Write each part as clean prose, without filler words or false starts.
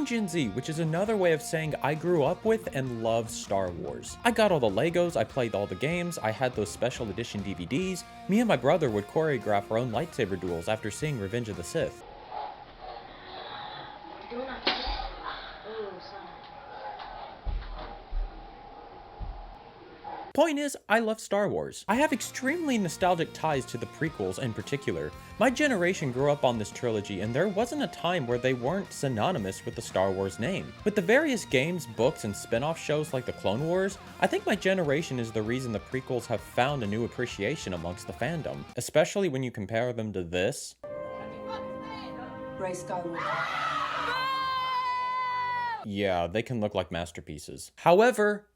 I'm Gen Z, which is another way of saying I grew up with and love Star Wars. I got all the Legos, I played all the games, I had those special edition DVDs. Me and my brother would choreograph our own lightsaber duels after seeing Revenge of the Sith. Point is, I love Star Wars. I have extremely nostalgic ties to the prequels in particular. My generation grew up on this trilogy, and there wasn't a time where they weren't synonymous with the Star Wars name. With the various games, books, and spin-off shows like the Clone Wars, I think my generation is the reason the prequels have found a new appreciation amongst the fandom, especially when you compare them to this. Rey Skywalker. Yeah, they can look like masterpieces. However,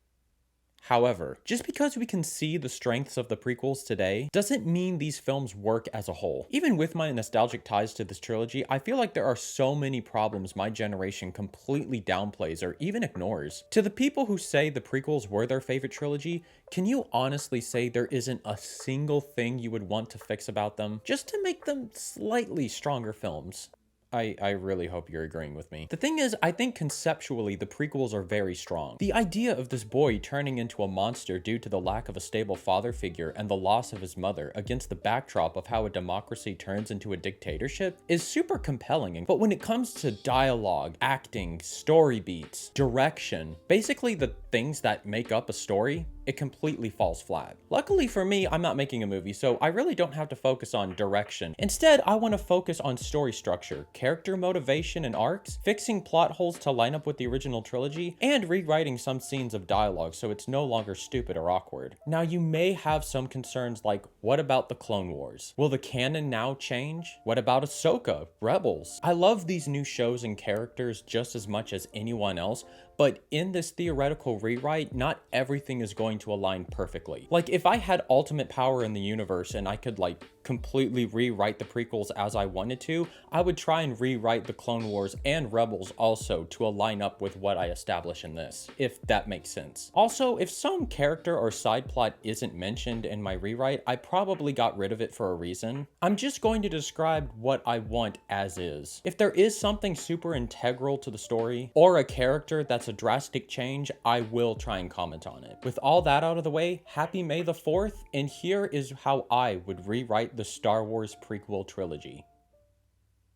just because we can see the strengths of the prequels today, doesn't mean these films work as a whole. Even with my nostalgic ties to this trilogy, I feel like there are so many problems my generation completely downplays or even ignores. To the people who say the prequels were their favorite trilogy, can you honestly say there isn't a single thing you would want to fix about them, just to make them slightly stronger films? I really hope you're agreeing with me. The thing is, I think conceptually the prequels are very strong. The idea of this boy turning into a monster due to the lack of a stable father figure and the loss of his mother against the backdrop of how a democracy turns into a dictatorship is super compelling. But when it comes to dialogue, acting, story beats, direction, basically the things that make up a story, it completely falls flat. Luckily for me, I'm not making a movie, so I really don't have to focus on direction. Instead, I want to focus on story structure, character motivation and arcs, fixing plot holes to line up with the original trilogy, and rewriting some scenes of dialogue so it's no longer stupid or awkward. Now, you may have some concerns like, what about the Clone Wars? Will the canon now change? What about Ahsoka, Rebels? I love these new shows and characters just as much as anyone else, but in this theoretical rewrite, not everything is going to align perfectly. Like, if I had ultimate power in the universe and I could completely rewrite the prequels as I wanted to, I would try and rewrite the Clone Wars and Rebels also to align up with what I establish in this, if that makes sense. Also, if some character or side plot isn't mentioned in my rewrite, I probably got rid of it for a reason. I'm just going to describe what I want as is. If there is something super integral to the story, or a character that's a drastic change, I will try and comment on it. With all that out of the way, happy May the 4th, and here is how I would rewrite the Star Wars prequel trilogy.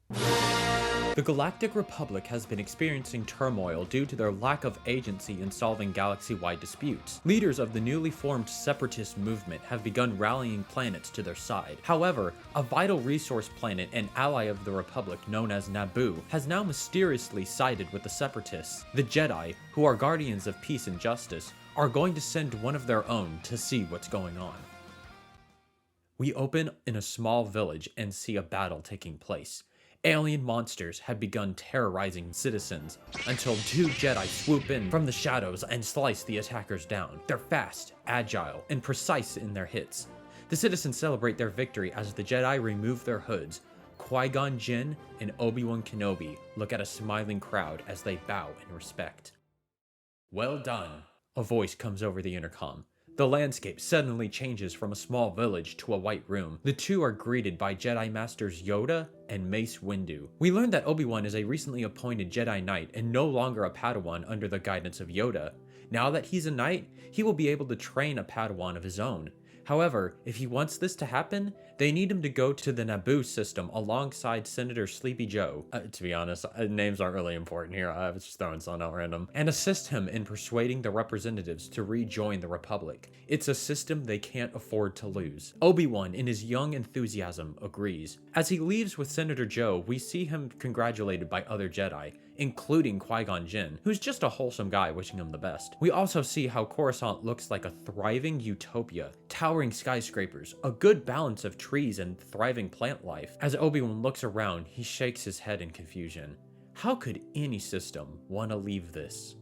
The Galactic Republic has been experiencing turmoil due to their lack of agency in solving galaxy-wide disputes. Leaders of the newly formed separatist movement have begun rallying planets to their side. However, a vital resource planet and ally of the Republic known as Naboo has now mysteriously sided with the separatists. The Jedi, who are guardians of peace and justice, are going to send one of their own to see what's going on. We open in a small village and see a battle taking place. Alien monsters have begun terrorizing citizens until two Jedi swoop in from the shadows and slice the attackers down. They're fast, agile, and precise in their hits. The citizens celebrate their victory as the Jedi remove their hoods. Qui-Gon Jinn and Obi-Wan Kenobi look at a smiling crowd as they bow in respect. "Well done," a voice comes over the intercom. The landscape suddenly changes from a small village to a white room. The two are greeted by Jedi Masters Yoda and Mace Windu. We learn that Obi-Wan is a recently appointed Jedi Knight and no longer a Padawan under the guidance of Yoda. Now that he's a Knight, he will be able to train a Padawan of his own. However, if he wants this to happen, they need him to go to the Naboo system alongside Senator Sleepy Joe. To be honest, names aren't really important here, I was just throwing something out random. And assist him in persuading the representatives to rejoin the Republic. It's a system they can't afford to lose. Obi-Wan, in his young enthusiasm, agrees. As he leaves with Senator Joe, we see him congratulated by other Jedi, including Qui-Gon Jinn, who's just a wholesome guy wishing him the best. We also see how Coruscant looks like a thriving utopia, towering skyscrapers, a good balance of trees and thriving plant life. As Obi-Wan looks around, he shakes his head in confusion. How could any system want to leave this?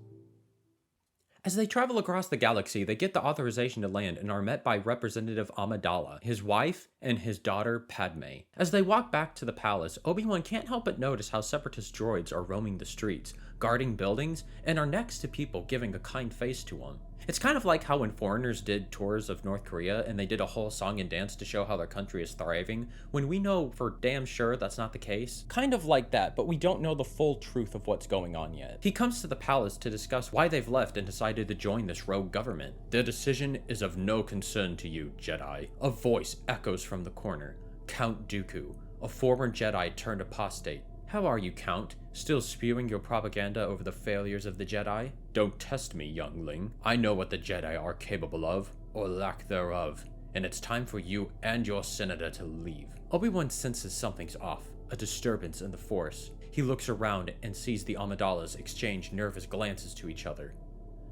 As they travel across the galaxy, they get the authorization to land and are met by Representative Amidala, his wife, and his daughter Padme. As they walk back to the palace, Obi-Wan can't help but notice how separatist droids are roaming the streets, guarding buildings, and are next to people giving a kind face to him. It's kind of like how when foreigners did tours of North Korea and they did a whole song and dance to show how their country is thriving, when we know for damn sure that's not the case. Kind of like that, but we don't know the full truth of what's going on yet. He comes to the palace to discuss why they've left and decided to join this rogue government. "The decision is of no concern to you, Jedi." A voice echoes from the corner. Count Dooku, a former Jedi turned apostate. "How are you, Count? Still spewing your propaganda over the failures of the Jedi?" "Don't test me, youngling. I know what the Jedi are capable of, or lack thereof, and it's time for you and your senator to leave." Obi-Wan senses something's off, a disturbance in the Force. He looks around and sees the Amidala's exchange nervous glances to each other.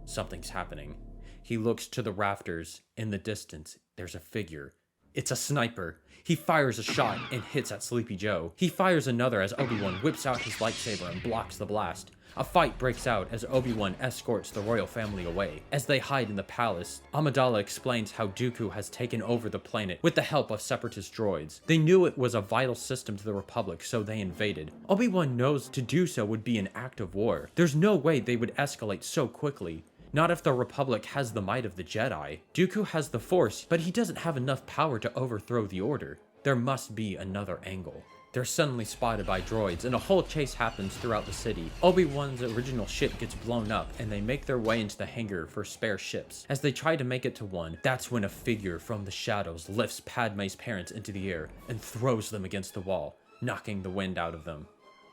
Something's happening. He looks to the rafters. In the distance, there's a figure. It's a sniper. He fires a shot and hits at Sleepy Joe. He fires another as Obi-Wan whips out his lightsaber and blocks the blast. A fight breaks out as Obi-Wan escorts the royal family away. As they hide in the palace, Amidala explains how Dooku has taken over the planet with the help of separatist droids. They knew it was a vital system to the Republic, so they invaded. Obi-Wan knows to do so would be an act of war. There's no way they would escalate so quickly. Not if the Republic has the might of the Jedi. Dooku has the Force, but he doesn't have enough power to overthrow the Order. There must be another angle. They're suddenly spotted by droids, and a whole chase happens throughout the city. Obi-Wan's original ship gets blown up, and they make their way into the hangar for spare ships. As they try to make it to one, that's when a figure from the shadows lifts Padme's parents into the air and throws them against the wall, knocking the wind out of them.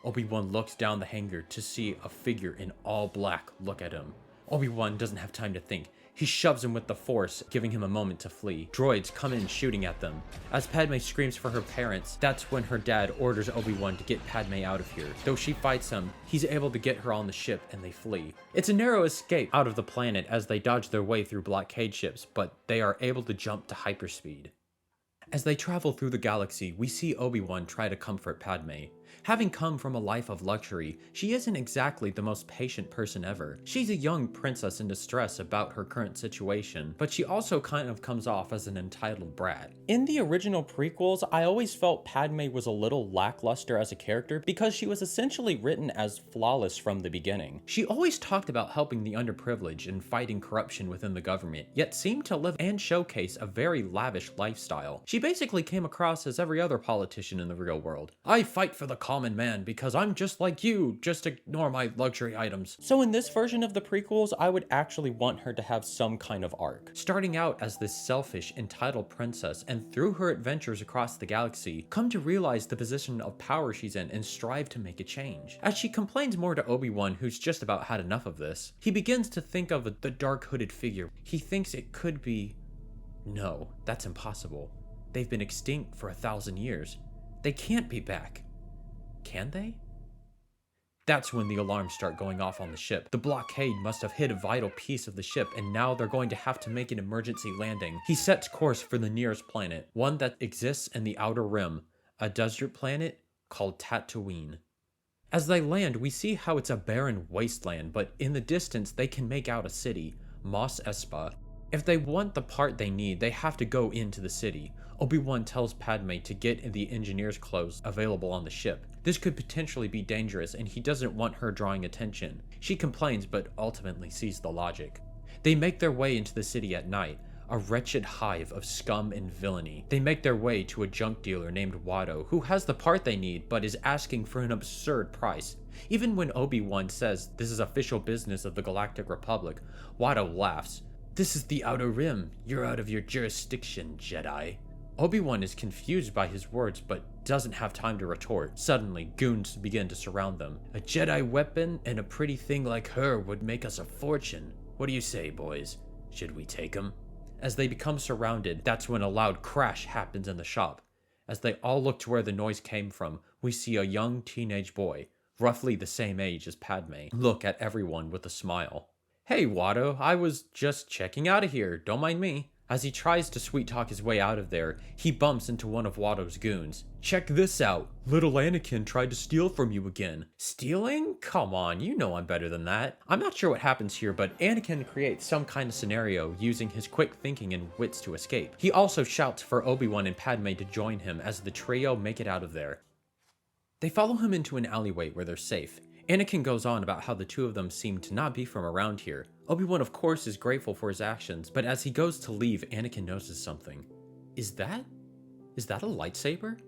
Obi-Wan looks down the hangar to see a figure in all black look at him. Obi-Wan doesn't have time to think. He shoves him with the Force, giving him a moment to flee. Droids come in shooting at them. As Padme screams for her parents, that's when her dad orders Obi-Wan to get Padme out of here. Though she fights him, he's able to get her on the ship and they flee. It's a narrow escape out of the planet as they dodge their way through blockade ships, but they are able to jump to hyperspeed. As they travel through the galaxy, we see Obi-Wan try to comfort Padme. Having come from a life of luxury, she isn't exactly the most patient person ever. She's a young princess in distress about her current situation, but she also kind of comes off as an entitled brat. In the original prequels, I always felt Padme was a little lackluster as a character because she was essentially written as flawless from the beginning. She always talked about helping the underprivileged and fighting corruption within the government, yet seemed to live and showcase a very lavish lifestyle. She basically came across as every other politician in the real world. "I fight for the common man because I'm just like you, just ignore my luxury items." So in this version of the prequels, I would actually want her to have some kind of arc. Starting out as this selfish, entitled princess, and through her adventures across the galaxy, come to realize the position of power she's in and strive to make a change. As she complains more to Obi-Wan, who's just about had enough of this, he begins to think of the dark hooded figure. He thinks it could be... No, that's impossible. They've been extinct for 1,000 years. They can't be back. Can they? That's when the alarms start going off on the ship. The blockade must have hit a vital piece of the ship, and now they're going to have to make an emergency landing. He sets course for the nearest planet, one that exists in the Outer Rim, a desert planet called Tatooine. As they land, we see how it's a barren wasteland, but in the distance they can make out a city, Mos Espa. If they want the part they need, they have to go into the city. Obi-Wan tells Padme to get in the engineer's clothes available on the ship. This could potentially be dangerous, and he doesn't want her drawing attention. She complains, but ultimately sees the logic. They make their way into the city at night, a wretched hive of scum and villainy. They make their way to a junk dealer named Watto, who has the part they need, but is asking for an absurd price. Even when Obi-Wan says this is official business of the Galactic Republic, Watto laughs. "This is the Outer Rim. You're out of your jurisdiction, Jedi." Obi-Wan is confused by his words, but doesn't have time to retort. Suddenly, goons begin to surround them. "A Jedi weapon and a pretty thing like her would make us a fortune. What do you say, boys? Should we take him?" As they become surrounded, that's when a loud crash happens in the shop. As they all look to where the noise came from, we see a young teenage boy, roughly the same age as Padme, look at everyone with a smile. "Hey, Watto, I was just checking out of here. Don't mind me." As he tries to sweet-talk his way out of there, he bumps into one of Watto's goons. "Check this out. Little Anakin tried to steal from you again." "Stealing? Come on, you know I'm better than that." I'm not sure what happens here, but Anakin creates some kind of scenario using his quick thinking and wits to escape. He also shouts for Obi-Wan and Padme to join him as the trio make it out of there. They follow him into an alleyway where they're safe. Anakin goes on about how the two of them seem to not be from around here. Obi-Wan of course is grateful for his actions, but as he goes to leave, Anakin notices something. Is that a lightsaber?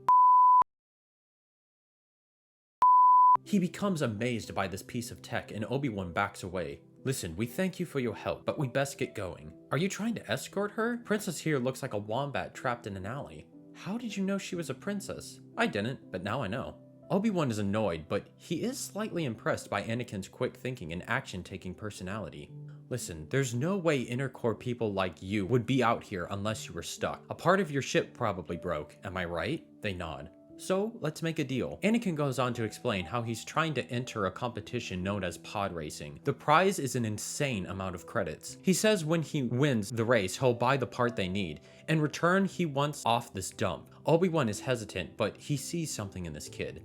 He becomes amazed by this piece of tech and Obi-Wan backs away. Listen, we thank you for your help, but we best get going. Are you trying to escort her? Princess here looks like a wombat trapped in an alley. How did you know she was a princess? I didn't, but now I know. Obi-Wan is annoyed, but he is slightly impressed by Anakin's quick thinking and action-taking personality. Listen, there's no way inner core people like you would be out here unless you were stuck. A part of your ship probably broke, am I right? They nod. So, let's make a deal. Anakin goes on to explain how he's trying to enter a competition known as pod racing. The prize is an insane amount of credits. He says when he wins the race, he'll buy the part they need. In return, he wants off this dump. Obi-Wan is hesitant, but he sees something in this kid.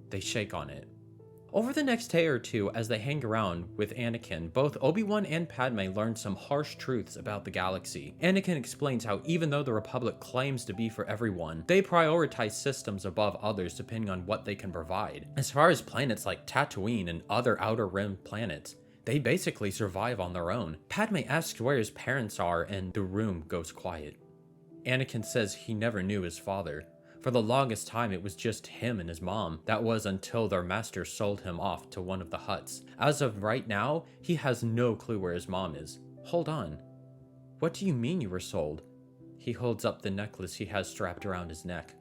They shake on it. Over the next day or two, as they hang around with Anakin, both Obi-Wan and Padme learn some harsh truths about the galaxy. Anakin explains how even though the Republic claims to be for everyone, they prioritize systems above others depending on what they can provide. As far as planets like Tatooine and other Outer Rim planets, they basically survive on their own. Padme asks where his parents are and the room goes quiet. Anakin says he never knew his father. For the longest time, it was just him and his mom. That was until their master sold him off to one of the Hutts. As of right now, he has no clue where his mom is. Hold on. What do you mean you were sold? He holds up the necklace he has strapped around his neck.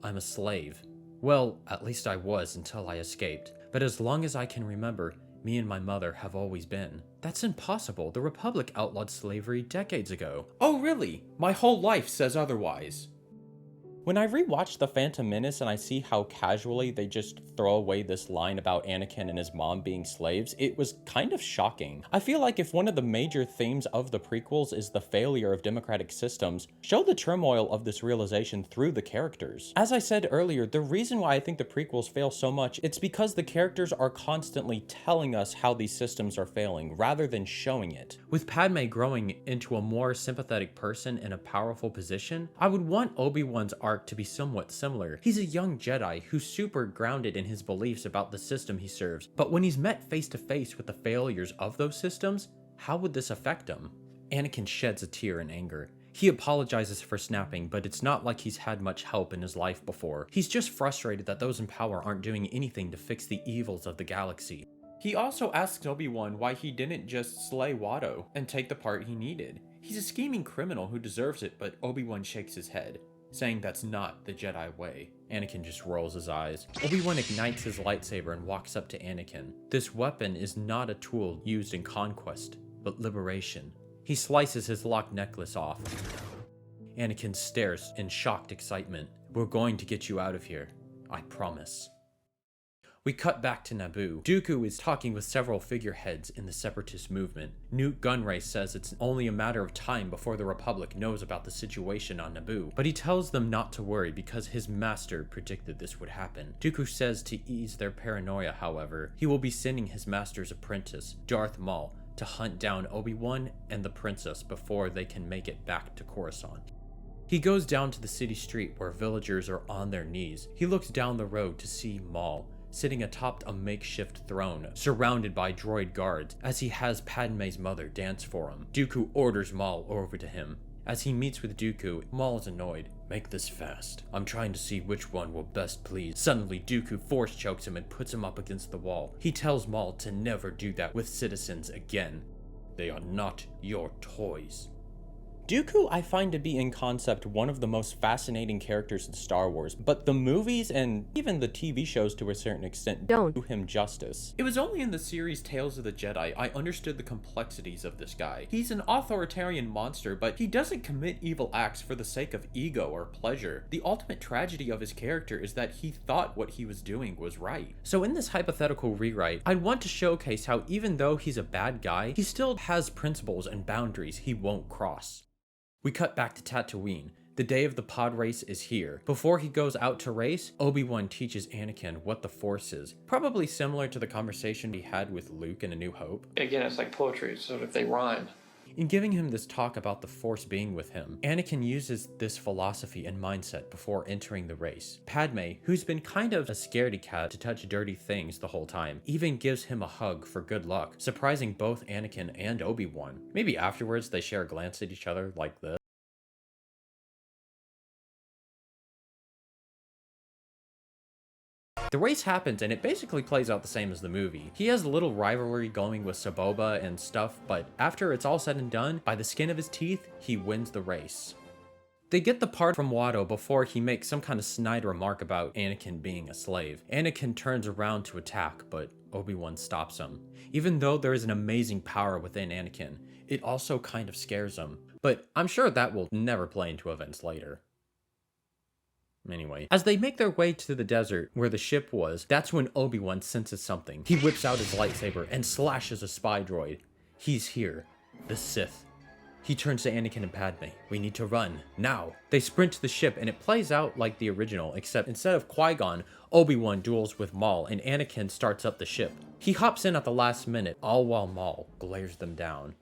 I'm a slave. Well, at least I was until I escaped. But as long as I can remember, me and my mother have always been. That's impossible. The Republic outlawed slavery decades ago. Oh, really? My whole life says otherwise. When I rewatched The Phantom Menace and I see how casually they just throw away this line about Anakin and his mom being slaves, it was kind of shocking. I feel like if one of the major themes of the prequels is the failure of democratic systems, show the turmoil of this realization through the characters. As I said earlier, the reason why I think the prequels fail so much, it's because the characters are constantly telling us how these systems are failing, rather than showing it. With Padme growing into a more sympathetic person in a powerful position, I would want Obi-Wan's arc to be somewhat similar. He's a young Jedi who's super grounded in his beliefs about the system he serves, but when he's met face to face with the failures of those systems, how would this affect him? Anakin sheds a tear in anger. He apologizes for snapping, but it's not like he's had much help in his life before. He's just frustrated that those in power aren't doing anything to fix the evils of the galaxy. He also asks Obi-Wan why he didn't just slay Watto and take the part he needed. He's a scheming criminal who deserves it, but Obi-Wan shakes his head, saying that's not the Jedi way. Anakin just rolls his eyes. Obi-Wan ignites his lightsaber and walks up to Anakin. This weapon is not a tool used in conquest, but liberation. He slices his locked necklace off. Anakin stares in shocked excitement. We're going to get you out of here. I promise. We cut back to Naboo. Dooku is talking with several figureheads in the Separatist movement. Newt Gunray says it's only a matter of time before the Republic knows about the situation on Naboo, but he tells them not to worry because his master predicted this would happen. Dooku says to ease their paranoia, however, he will be sending his master's apprentice, Darth Maul, to hunt down Obi-Wan and the princess before they can make it back to Coruscant. He goes down to the city street where villagers are on their knees. He looks down the road to see Maul, sitting atop a makeshift throne, surrounded by droid guards, as he has Padme's mother dance for him. Dooku orders Maul over to him. As he meets with Dooku, Maul is annoyed. Make this fast. I'm trying to see which one will best please. Suddenly, Dooku force chokes him and puts him up against the wall. He tells Maul to never do that with citizens again. They are not your toys. Dooku I find to be in concept one of the most fascinating characters in Star Wars, but the movies and even the TV shows to a certain extent don't do him justice. It was only in the series Tales of the Jedi I understood the complexities of this guy. He's an authoritarian monster, but he doesn't commit evil acts for the sake of ego or pleasure. The ultimate tragedy of his character is that he thought what he was doing was right. So in this hypothetical rewrite, I'd want to showcase how even though he's a bad guy, he still has principles and boundaries he won't cross. We cut back to Tatooine. The day of the pod race is here. Before he goes out to race, Obi-Wan teaches Anakin what the Force is. Probably similar to the conversation he had with Luke in A New Hope. Again, it's like poetry, so if they rhyme. In giving him this talk about the Force being with him, Anakin uses this philosophy and mindset before entering the race. Padme, who's been kind of a scaredy cat to touch dirty things the whole time, even gives him a hug for good luck, surprising both Anakin and Obi-Wan. Maybe afterwards they share a glance at each other like this. The race happens and it basically plays out the same as the movie. He has a little rivalry going with Saboba and stuff, but after it's all said and done, by the skin of his teeth, he wins the race. They get the part from Watto before he makes some kind of snide remark about Anakin being a slave. Anakin turns around to attack, but Obi-Wan stops him. Even though there is an amazing power within Anakin, it also kind of scares him. But I'm sure that will never play into events later. Anyway, as they make their way to the desert where the ship was, that's when Obi-Wan senses something. He whips out his lightsaber and slashes a spy droid. He's here, the Sith. He turns to Anakin and Padme. We need to run, now. They sprint to the ship and it plays out like the original, except instead of Qui-Gon, Obi-Wan duels with Maul and Anakin starts up the ship. He hops in at the last minute, all while Maul glares them down.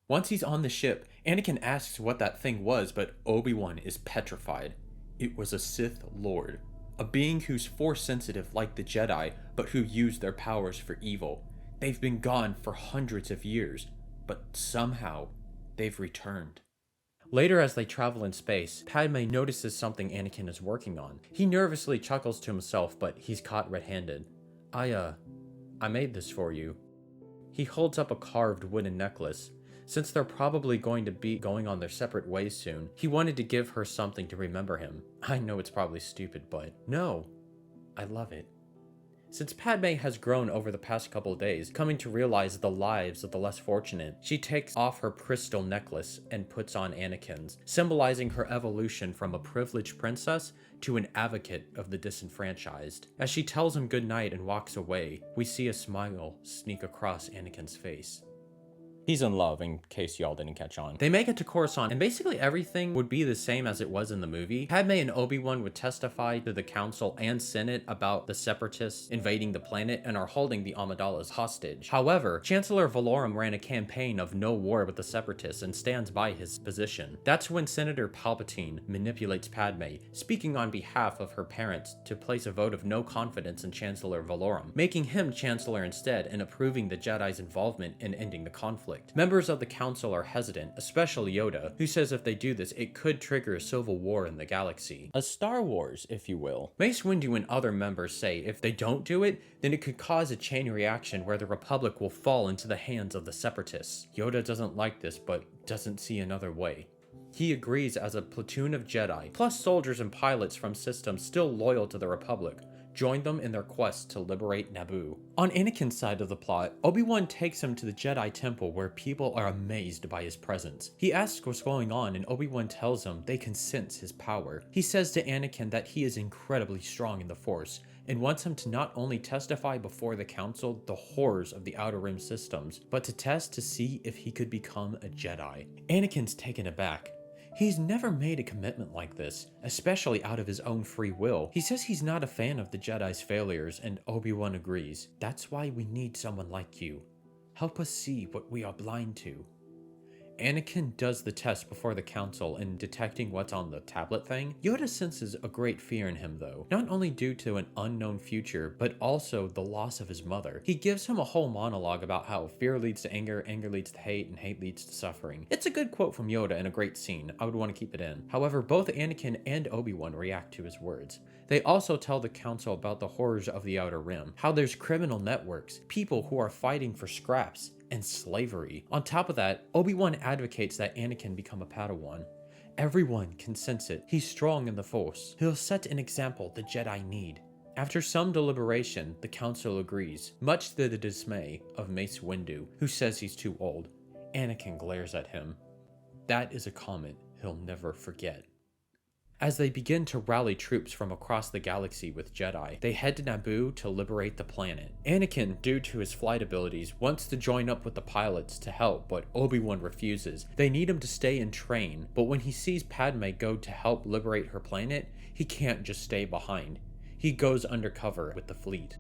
Once he's on the ship, Anakin asks what that thing was, but Obi-Wan is petrified. It was a Sith Lord, a being who's Force sensitive like the Jedi, but who used their powers for evil. They've been gone for hundreds of years, but somehow they've returned. Later, as they travel in space, Padme notices something Anakin is working on. He nervously chuckles to himself, but he's caught red-handed. I made this for you. He holds up a carved wooden necklace. Since they're probably going to be going on their separate ways soon, he wanted to give her something to remember him. I know it's probably stupid, but no, I love it. Since Padme has grown over the past couple of days, coming to realize the lives of the less fortunate, she takes off her crystal necklace and puts on Anakin's, symbolizing her evolution from a privileged princess to an advocate of the disenfranchised. As she tells him goodnight and walks away, we see a smile sneak across Anakin's face. He's in love, in case y'all didn't catch on. They make it to Coruscant, and basically everything would be the same as it was in the movie. Padme and Obi-Wan would testify to the Council and Senate about the Separatists invading the planet and are holding the Amidala's hostage. However, Chancellor Valorum ran a campaign of no war with the Separatists and stands by his position. That's when Senator Palpatine manipulates Padme, speaking on behalf of her parents to place a vote of no confidence in Chancellor Valorum, making him Chancellor instead and approving the Jedi's involvement in ending the conflict. Members of the council are hesitant, especially Yoda, who says if they do this, it could trigger a civil war in the galaxy. A Star Wars, if you will. Mace Windu and other members say if they don't do it, then it could cause a chain reaction where the Republic will fall into the hands of the Separatists. Yoda doesn't like this, but doesn't see another way. He agrees as a platoon of Jedi, plus soldiers and pilots from systems still loyal to the Republic, join them in their quest to liberate Naboo. On Anakin's side of the plot, Obi-Wan takes him to the Jedi Temple where people are amazed by his presence. He asks what's going on and Obi-Wan tells him they can sense his power. He says to Anakin that he is incredibly strong in the Force and wants him to not only testify before the Council the horrors of the Outer Rim systems, but to test to see if he could become a Jedi. Anakin's taken aback. He's never made a commitment like this, especially out of his own free will. He says he's not a fan of the Jedi's failures, and Obi-Wan agrees. That's why we need someone like you. Help us see what we are blind to. Anakin does the test before the council in detecting what's on the tablet thing. Yoda senses a great fear in him though, not only due to an unknown future, but also the loss of his mother. He gives him a whole monologue about how fear leads to anger, anger leads to hate, and hate leads to suffering. It's a good quote from Yoda and a great scene. I would want to keep it in. However, both Anakin and Obi-Wan react to his words. They also tell the council about the horrors of the Outer Rim, how there's criminal networks, people who are fighting for scraps, and slavery. On top of that, Obi-Wan advocates that Anakin become a Padawan. Everyone can sense it. He's strong in the Force. He'll set an example the Jedi need. After some deliberation, the council agrees, much to the dismay of Mace Windu, who says he's too old. Anakin glares at him. That is a comment he'll never forget. As they begin to rally troops from across the galaxy with Jedi, they head to Naboo to liberate the planet. Anakin, due to his flight abilities, wants to join up with the pilots to help, but Obi-Wan refuses. They need him to stay and train, but when he sees Padme go to help liberate her planet, he can't just stay behind. He goes undercover with the fleet.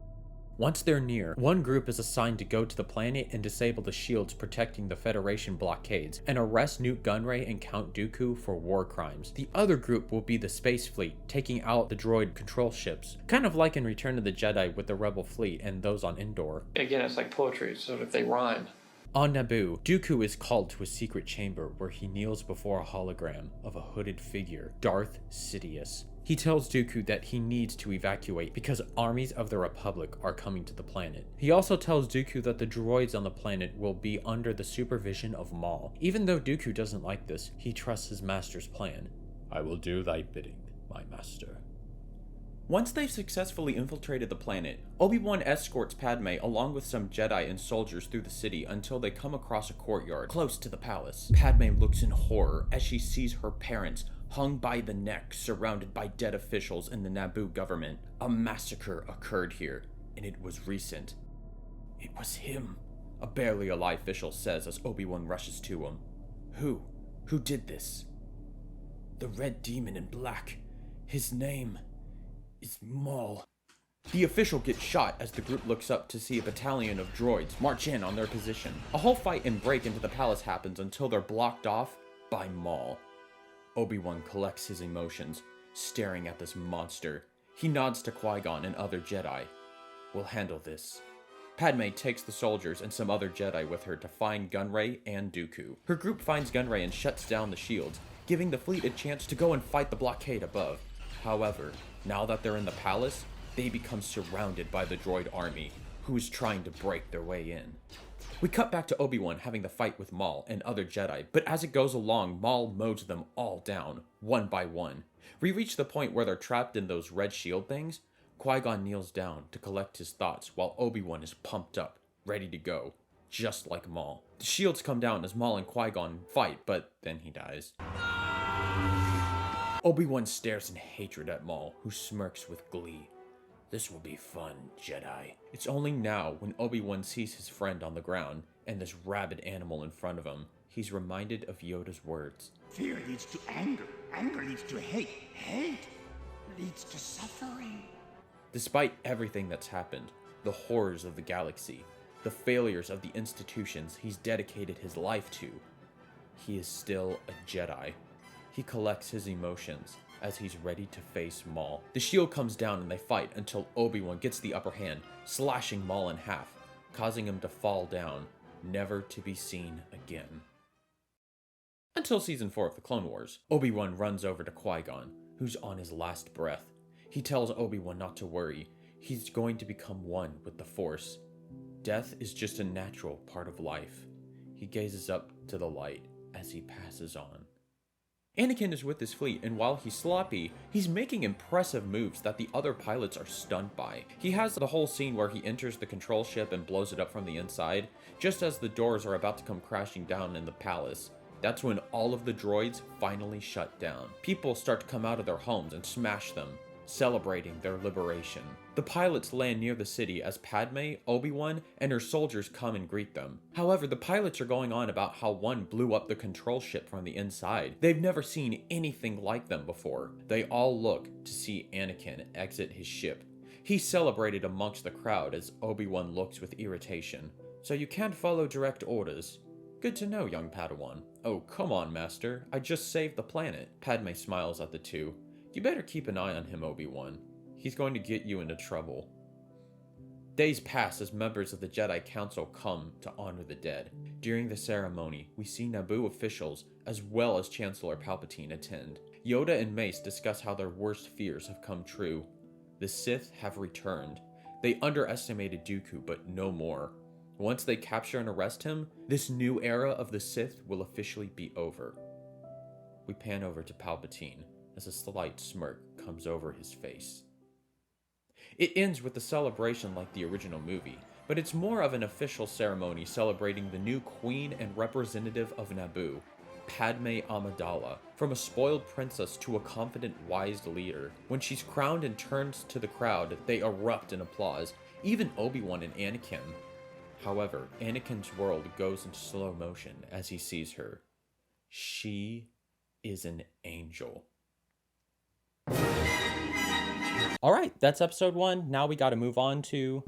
Once they're near, one group is assigned to go to the planet and disable the shields protecting the Federation blockades, and arrest Newt Gunray and Count Dooku for war crimes. The other group will be the Space Fleet, taking out the droid control ships, kind of like in Return of the Jedi with the Rebel fleet and those on Endor. Again, it's like poetry, so if they rhyme. On Naboo, Dooku is called to a secret chamber where he kneels before a hologram of a hooded figure, Darth Sidious. He tells Dooku that he needs to evacuate because armies of the Republic are coming to the planet. He also tells Dooku that the droids on the planet will be under the supervision of Maul. Even though Dooku doesn't like this, he trusts his master's plan. I will do thy bidding, my master. Once they've successfully infiltrated the planet, Obi-Wan escorts Padme along with some Jedi and soldiers through the city until they come across a courtyard close to the palace. Padme looks in horror as she sees her parents hung by the neck, surrounded by dead officials in the Naboo government. A massacre occurred here, and it was recent. It was him, a barely alive official says as Obi-Wan rushes to him. Who? Who did this? The Red Demon in black. His name is Maul. The official gets shot as the group looks up to see a battalion of droids march in on their position. A whole fight and break into the palace happens until they're blocked off by Maul. Obi-Wan collects his emotions, staring at this monster. He nods to Qui-Gon and other Jedi. We'll handle this. Padme takes the soldiers and some other Jedi with her to find Gunray and Dooku. Her group finds Gunray and shuts down the shields, giving the fleet a chance to go and fight the blockade above. However, now that they're in the palace, they become surrounded by the droid army, who's trying to break their way in. We cut back to Obi-Wan having the fight with Maul and other Jedi, but as it goes along, Maul mows them all down, one by one. We reach the point where they're trapped in those red shield things. Qui-Gon kneels down to collect his thoughts while Obi-Wan is pumped up, ready to go, just like Maul. The shields come down as Maul and Qui-Gon fight, but then he dies. Obi-Wan stares in hatred at Maul, who smirks with glee. This will be fun, Jedi. It's only now, when Obi-Wan sees his friend on the ground, and this rabid animal in front of him, he's reminded of Yoda's words. Fear leads to anger. Anger leads to hate. Hate leads to suffering. Despite everything that's happened, the horrors of the galaxy, the failures of the institutions he's dedicated his life to, he is still a Jedi. He collects his emotions as he's ready to face Maul. The shield comes down and they fight until Obi-Wan gets the upper hand, slashing Maul in half, causing him to fall down, never to be seen again. Until Season 4 of the Clone Wars, Obi-Wan runs over to Qui-Gon, who's on his last breath. He tells Obi-Wan not to worry, he's going to become one with the Force. Death is just a natural part of life. He gazes up to the light as he passes on. Anakin is with his fleet, and while he's sloppy, he's making impressive moves that the other pilots are stunned by. He has the whole scene where he enters the control ship and blows it up from the inside, just as the doors are about to come crashing down in the palace. That's when all of the droids finally shut down. People start to come out of their homes and smash them, celebrating their liberation. The pilots land near the city as Padme, Obi-Wan, and her soldiers come and greet them. However, the pilots are going on about how one blew up the control ship from the inside. They've never seen anything like them before. They all look to see Anakin exit his ship. He's celebrated amongst the crowd as Obi-Wan looks with irritation. So you can't follow direct orders. Good to know, young Padawan. Oh, come on, Master. I just saved the planet. Padme smiles at the two. You better keep an eye on him, Obi-Wan. He's going to get you into trouble. Days pass as members of the Jedi Council come to honor the dead. During the ceremony, we see Naboo officials as well as Chancellor Palpatine attend. Yoda and Mace discuss how their worst fears have come true. The Sith have returned. They underestimated Dooku, but no more. Once they capture and arrest him, this new era of the Sith will officially be over. We pan over to Palpatine as a slight smirk comes over his face. It ends with a celebration like the original movie, but it's more of an official ceremony celebrating the new queen and representative of Naboo, Padme Amidala. From a spoiled princess to a confident, wise leader. When she's crowned and turns to the crowd, they erupt in applause, even Obi-Wan and Anakin. However, Anakin's world goes into slow motion as he sees her. She is an angel. Alright, that's episode 1. Now we gotta move on to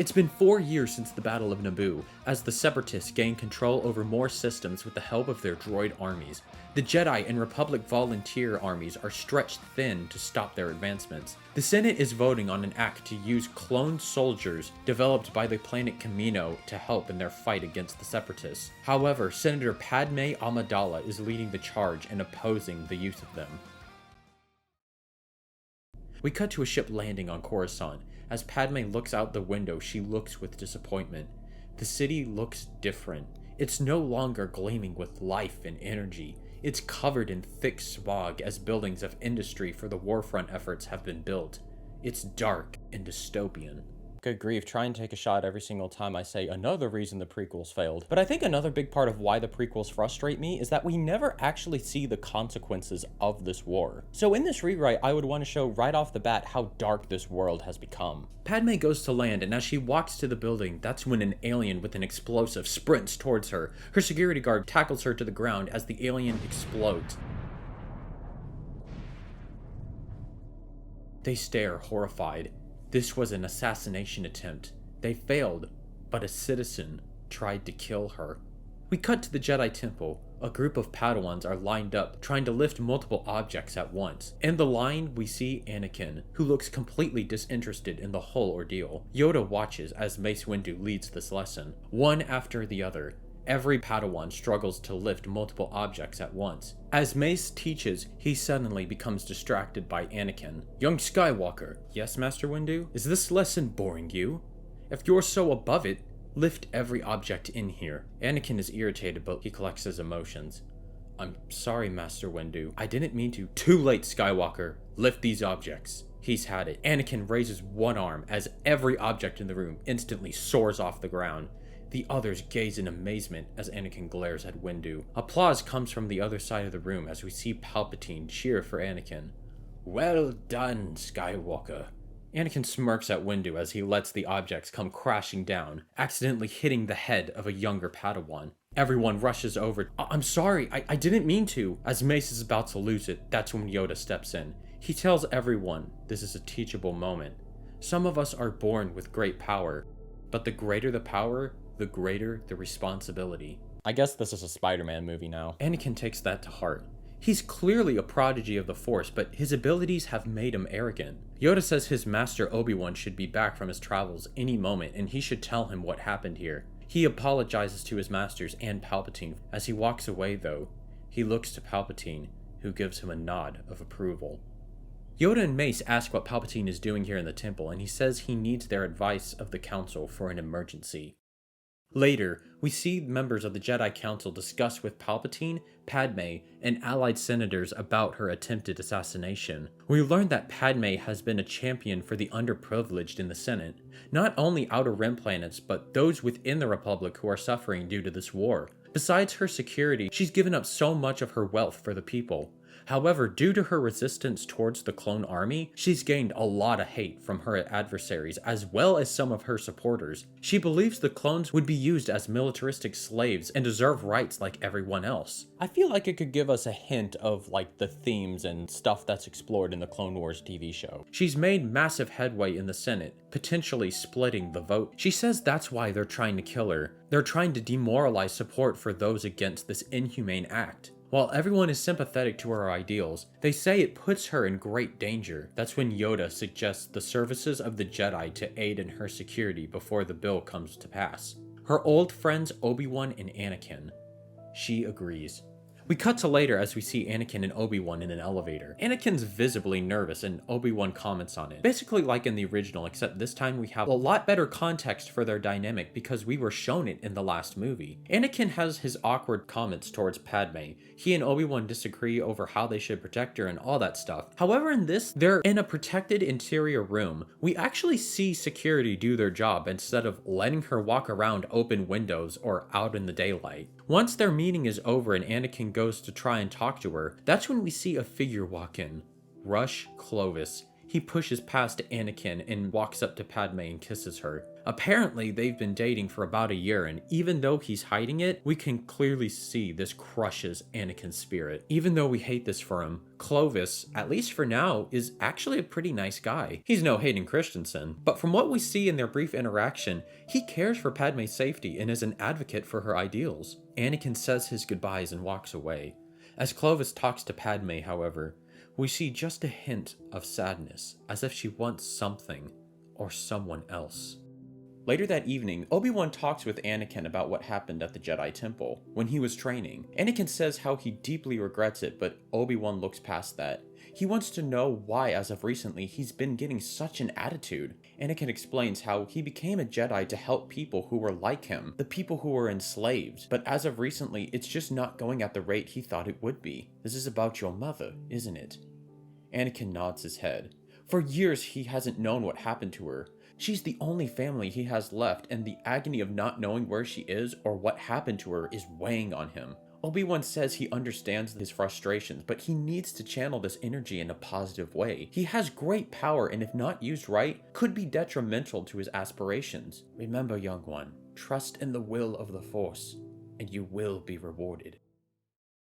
It's been 4 years since the Battle of Naboo, as the Separatists gain control over more systems with the help of their droid armies. The Jedi and Republic volunteer armies are stretched thin to stop their advancements. The Senate is voting on an act to use cloned soldiers developed by the planet Kamino to help in their fight against the Separatists. However, Senator Padme Amidala is leading the charge and opposing the use of them. We cut to a ship landing on Coruscant. As Padme looks out the window, she looks with disappointment. The city looks different. It's no longer gleaming with life and energy. It's covered in thick smog as buildings of industry for the warfront efforts have been built. It's dark and dystopian. Good grief, try and take a shot every single time I say another reason the prequels failed. But I think another big part of why the prequels frustrate me is that we never actually see the consequences of this war. So in this rewrite, I would want to show right off the bat how dark this world has become. Padme goes to land, and as she walks to the building, that's when an alien with an explosive sprints towards her. Her security guard tackles her to the ground as the alien explodes. They stare, horrified. This was an assassination attempt. They failed, but a citizen tried to kill her. We cut to the Jedi Temple. A group of Padawans are lined up, trying to lift multiple objects at once. In the line, we see Anakin, who looks completely disinterested in the whole ordeal. Yoda watches as Mace Windu leads this lesson. One after the other, every Padawan struggles to lift multiple objects at once. As Mace teaches, he suddenly becomes distracted by Anakin. "Young Skywalker." "Yes, Master Windu?" "Is this lesson boring you? If you're so above it, lift every object in here." Anakin is irritated, but he collects his emotions. "I'm sorry, Master Windu. I didn't mean to." "Too late, Skywalker. Lift these objects." He's had it. Anakin raises one arm as every object in the room instantly soars off the ground. The others gaze in amazement as Anakin glares at Windu. Applause comes from the other side of the room as we see Palpatine cheer for Anakin. "Well done, Skywalker." Anakin smirks at Windu as he lets the objects come crashing down, accidentally hitting the head of a younger Padawan. Everyone rushes over. I'm sorry, I didn't mean to." As Mace is about to lose it, that's when Yoda steps in. He tells everyone this is a teachable moment. Some of us are born with great power, but the greater the power, the greater the responsibility. I guess this is a Spider-Man movie now. Anakin takes that to heart. He's clearly a prodigy of the Force, but his abilities have made him arrogant. Yoda says his master Obi-Wan should be back from his travels any moment, and he should tell him what happened here. He apologizes to his masters and Palpatine. As he walks away, though, he looks to Palpatine, who gives him a nod of approval. Yoda and Mace ask what Palpatine is doing here in the temple, and he says he needs their advice of the Council for an emergency. Later, we see members of the Jedi Council discuss with Palpatine, Padme, and allied senators about her attempted assassination. We learn that Padme has been a champion for the underprivileged in the Senate, not only Outer Rim planets, but those within the Republic who are suffering due to this war. Besides her security, she's given up so much of her wealth for the people. However, due to her resistance towards the clone army, she's gained a lot of hate from her adversaries as well as some of her supporters. She believes the clones would be used as militaristic slaves and deserve rights like everyone else. I feel like it could give us a hint of like the themes and stuff that's explored in the Clone Wars TV show. She's made massive headway in the Senate, potentially splitting the vote. She says that's why they're trying to kill her. They're trying to demoralize support for those against this inhumane act. While everyone is sympathetic to her ideals, they say it puts her in great danger. That's when Yoda suggests the services of the Jedi to aid in her security before the bill comes to pass. Her old friends Obi-Wan and Anakin. She agrees. We cut to later as we see Anakin and Obi-Wan in an elevator. Anakin's visibly nervous and Obi-Wan comments on it. Basically like in the original, except this time we have a lot better context for their dynamic because we were shown it in the last movie. Anakin has his awkward comments towards Padme. He and Obi-Wan disagree over how they should protect her and all that stuff. However, in this, they're in a protected interior room. We actually see security do their job instead of letting her walk around open windows or out in the daylight. Once their meeting is over and Anakin goes to try and talk to her, that's when we see a figure walk in. Rush Clovis. He pushes past Anakin and walks up to Padme and kisses her. Apparently, they've been dating for about a year, and even though he's hiding it, we can clearly see this crushes Anakin's spirit. Even though we hate this for him, Clovis, at least for now, is actually a pretty nice guy. He's no Hayden Christensen, but from what we see in their brief interaction, he cares for Padme's safety and is an advocate for her ideals. Anakin says his goodbyes and walks away. As Clovis talks to Padme, however, we see just a hint of sadness, as if she wants something or someone else. Later that evening, Obi-Wan talks with Anakin about what happened at the Jedi Temple when he was training. Anakin says how he deeply regrets it, but Obi-Wan looks past that. He wants to know why, as of recently, he's been getting such an attitude. Anakin explains how he became a Jedi to help people who were like him, the people who were enslaved, but as of recently, it's just not going at the rate he thought it would be. This is about your mother, isn't it? Anakin nods his head. For years, he hasn't known what happened to her. She's the only family he has left, and the agony of not knowing where she is or what happened to her is weighing on him. Obi-Wan says he understands his frustrations, but he needs to channel this energy in a positive way. He has great power, and if not used right, could be detrimental to his aspirations. Remember, young one, trust in the will of the Force, and you will be rewarded.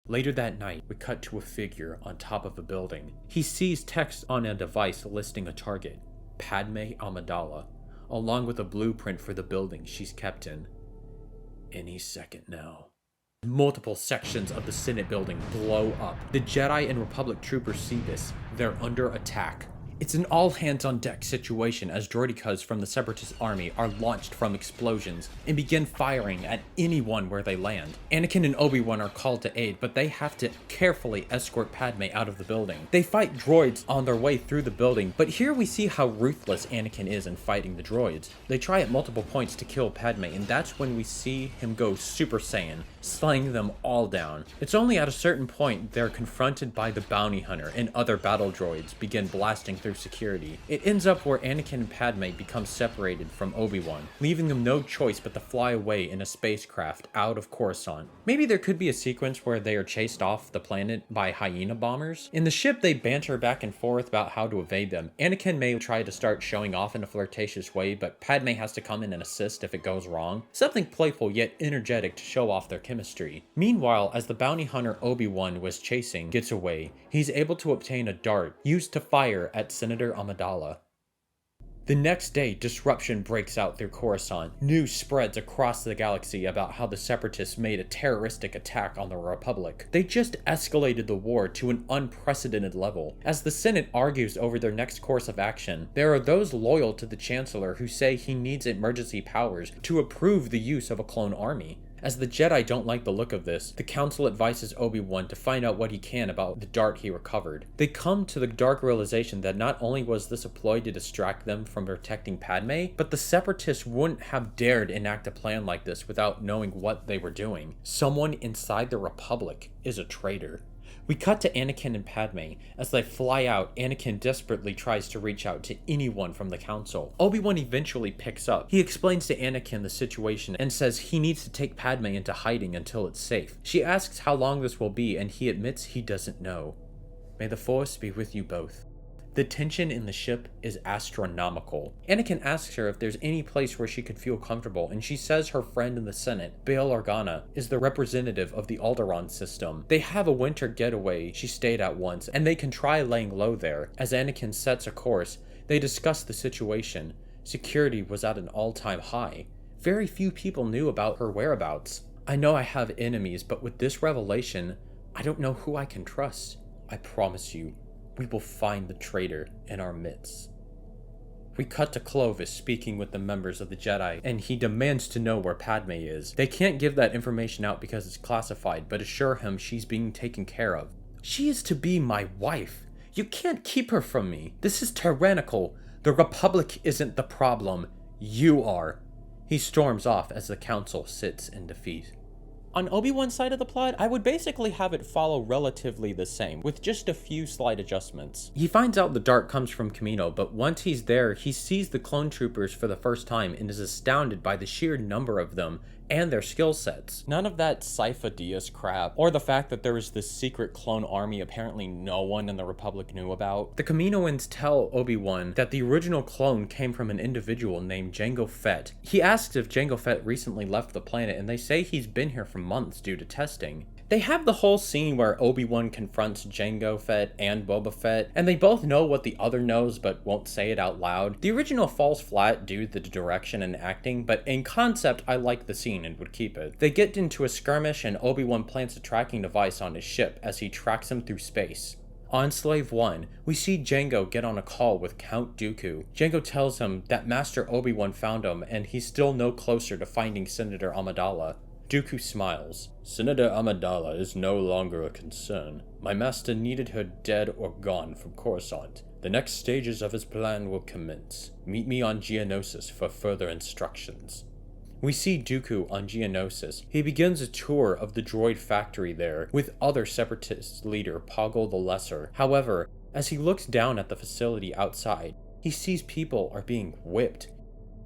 Later that night, we cut to a figure on top of a building. He sees text on a device listing a target, Padme Amidala, along with a blueprint for the building she's kept in. Any second now. Multiple sections of the Senate building blow up. The Jedi and Republic troopers see this. They're under attack. It's an all-hands-on-deck situation as droidekas from the Separatist army are launched from explosions and begin firing at anyone where they land. Anakin and Obi-Wan are called to aid, but they have to carefully escort Padme out of the building. They fight droids on their way through the building, but here we see how ruthless Anakin is in fighting the droids. They try at multiple points to kill Padme, and that's when we see him go Super Saiyan, slaying them all down. It's only at a certain point they're confronted by the bounty hunter and other battle droids begin blasting through security. It ends up where Anakin and Padme become separated from Obi-Wan, leaving them no choice but to fly away in a spacecraft out of Coruscant. Maybe there could be a sequence where they are chased off the planet by hyena bombers. In the ship, they banter back and forth about how to evade them. Anakin may try to start showing off in a flirtatious way, but Padme has to come in and assist if it goes wrong. Something playful yet energetic to show off their chemistry. Meanwhile, as the bounty hunter Obi-Wan was chasing gets away, he's able to obtain a dart used to fire at Senator Amidala. The next day, disruption breaks out through Coruscant. News spreads across the galaxy about how the Separatists made a terroristic attack on the Republic. They just escalated the war to an unprecedented level. As the Senate argues over their next course of action, there are those loyal to the Chancellor who say he needs emergency powers to approve the use of a clone army. As the Jedi don't like the look of this, the Council advises Obi-Wan to find out what he can about the dart he recovered. They come to the dark realization that not only was this a ploy to distract them from protecting Padme, but the Separatists wouldn't have dared enact a plan like this without knowing what they were doing. Someone inside the Republic is a traitor. We cut to Anakin and Padme. As they fly out, Anakin desperately tries to reach out to anyone from the council. Obi-Wan eventually picks up. He explains to Anakin the situation and says he needs to take Padme into hiding until it's safe. She asks how long this will be, and he admits he doesn't know. May the Force be with you both. The tension in the ship is astronomical. Anakin asks her if there's any place where she could feel comfortable, and she says her friend in the Senate, Bail Organa, is the representative of the Alderaan system. They have a winter getaway she stayed at once, and they can try laying low there. As Anakin sets a course, they discuss the situation. Security was at an all-time high. Very few people knew about her whereabouts. I know I have enemies, but with this revelation, I don't know who I can trust. I promise you, we will find the traitor in our midst. We cut to Clovis speaking with the members of the Jedi, and he demands to know where Padme is. They can't give that information out because it's classified, but assure him she's being taken care of. She is to be my wife. You can't keep her from me. This is tyrannical. The Republic isn't the problem. You are. He storms off as the council sits in defeat. On Obi-Wan's side of the plot, I would basically have it follow relatively the same, with just a few slight adjustments. He finds out the dart comes from Kamino, but once he's there, he sees the clone troopers for the first time and is astounded by the sheer number of them and their skill sets. None of that Sypha Dyas crap, or the fact that there was this secret clone army apparently no one in the Republic knew about. The Kaminoans tell Obi-Wan that the original clone came from an individual named Jango Fett. He asks if Jango Fett recently left the planet, and they say he's been here for months due to testing. They have the whole scene where Obi-Wan confronts Jango Fett and Boba Fett, and they both know what the other knows but won't say it out loud. The original falls flat due to the direction and acting, but in concept I like the scene and would keep it. They get into a skirmish and Obi-Wan plants a tracking device on his ship as he tracks him through space. On Slave 1, we see Jango get on a call with Count Dooku. Jango tells him that Master Obi-Wan found him and he's still no closer to finding Senator Amidala. Dooku smiles. Senator Amidala is no longer a concern. My master needed her dead or gone from Coruscant. The next stages of his plan will commence. Meet me on Geonosis for further instructions. We see Dooku on Geonosis. He begins a tour of the droid factory there with other separatist leader Poggle the Lesser. However, as he looks down at the facility outside, he sees people are being whipped.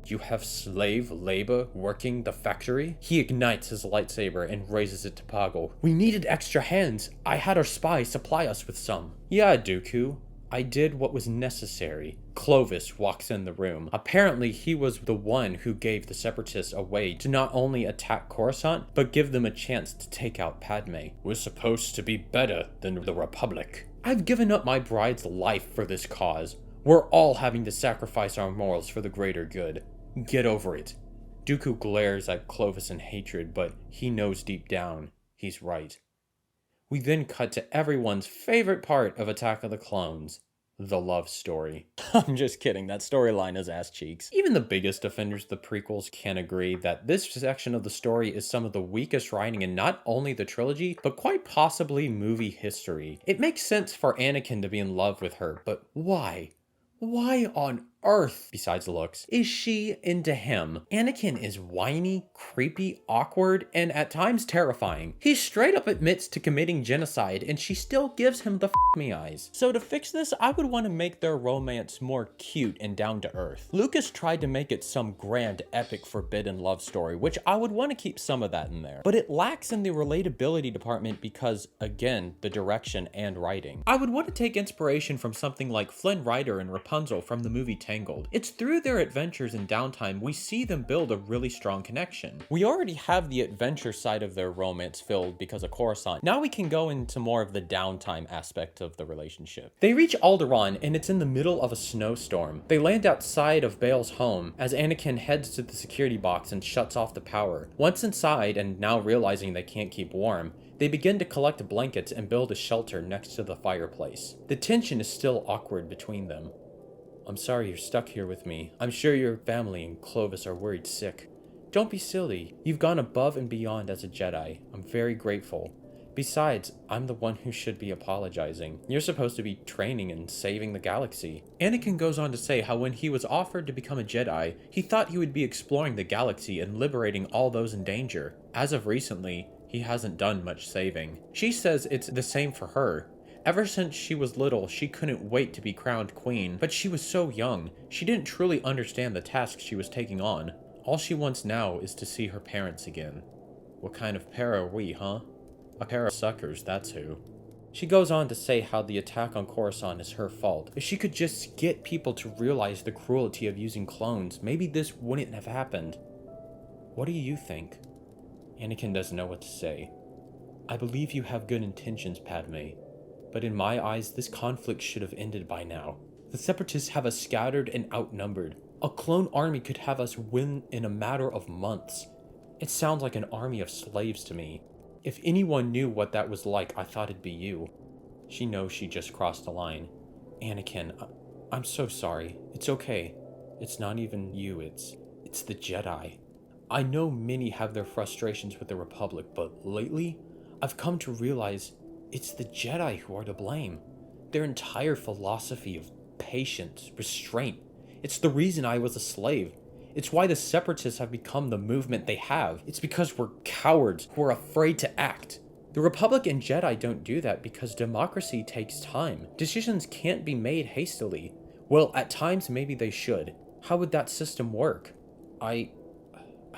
You have slave labor working the factory? He ignites his lightsaber and raises it to Poggle. We needed extra hands. I had our spy supply us with some. Yeah, Dooku. I did what was necessary. Clovis walks in the room. Apparently, he was the one who gave the Separatists a way to not only attack Coruscant, but give them a chance to take out Padme. We're supposed to be better than the Republic. I've given up my bride's life for this cause. We're all having to sacrifice our morals for the greater good. Get over it. Dooku glares at Clovis in hatred, but he knows deep down he's right. We then cut to everyone's favorite part of Attack of the Clones, the love story. I'm just kidding, that storyline is ass cheeks. Even the biggest defenders of the prequels can agree that this section of the story is some of the weakest writing in not only the trilogy, but quite possibly movie history. It makes sense for Anakin to be in love with her, but why? Why on earth, besides looks, is she into him? Anakin is whiny, creepy, awkward, and at times terrifying. He straight up admits to committing genocide, and she still gives him the me eyes. So to fix this, I would want to make their romance more cute and down to earth. Lucas tried to make it some grand, epic, forbidden love story, which I would want to keep some of that in there. But it lacks in the relatability department because, again, the direction and writing. I would want to take inspiration from something like Flynn Rider and Rapunzel from the movie Tangled. It's through their adventures and downtime we see them build a really strong connection. We already have the adventure side of their romance filled because of Coruscant. Now we can go into more of the downtime aspect of the relationship. They reach Alderaan and it's in the middle of a snowstorm. They land outside of Bail's home as Anakin heads to the security box and shuts off the power. Once inside and now realizing they can't keep warm, they begin to collect blankets and build a shelter next to the fireplace. The tension is still awkward between them. I'm sorry you're stuck here with me. I'm sure your family and Clovis are worried sick. Don't be silly. You've gone above and beyond as a Jedi. I'm very grateful. Besides, I'm the one who should be apologizing. You're supposed to be training and saving the galaxy. Anakin goes on to say how when he was offered to become a Jedi, he thought he would be exploring the galaxy and liberating all those in danger. As of recently, he hasn't done much saving. She says it's the same for her. Ever since she was little, she couldn't wait to be crowned queen, but she was so young, she didn't truly understand the task she was taking on. All she wants now is to see her parents again. What kind of pair are we, huh? A pair of suckers, that's who. She goes on to say how the attack on Coruscant is her fault. If she could just get people to realize the cruelty of using clones, maybe this wouldn't have happened. What do you think? Anakin doesn't know what to say. I believe you have good intentions, Padme. But in my eyes, this conflict should have ended by now. The Separatists have us scattered and outnumbered. A clone army could have us win in a matter of months. It sounds like an army of slaves to me. If anyone knew what that was like, I thought it'd be you. She knows she just crossed the line. Anakin, I'm so sorry. It's okay. It's not even you, it's the Jedi. I know many have their frustrations with the Republic, but lately, I've come to realize it's the Jedi who are to blame. Their entire philosophy of patience, restraint. It's the reason I was a slave. It's why the Separatists have become the movement they have. It's because we're cowards who are afraid to act. The Republic and Jedi don't do that because democracy takes time. Decisions can't be made hastily. Well, at times maybe they should. How would that system work? I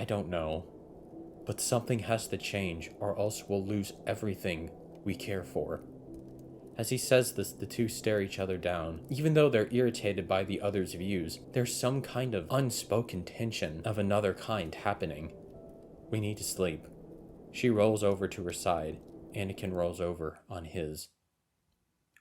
don't know. But something has to change, or else we'll lose everything we care for. As he says this, the two stare each other down. Even though they're irritated by the other's views, there's some kind of unspoken tension of another kind happening. We need to sleep. She rolls over to her side. Anakin rolls over on his.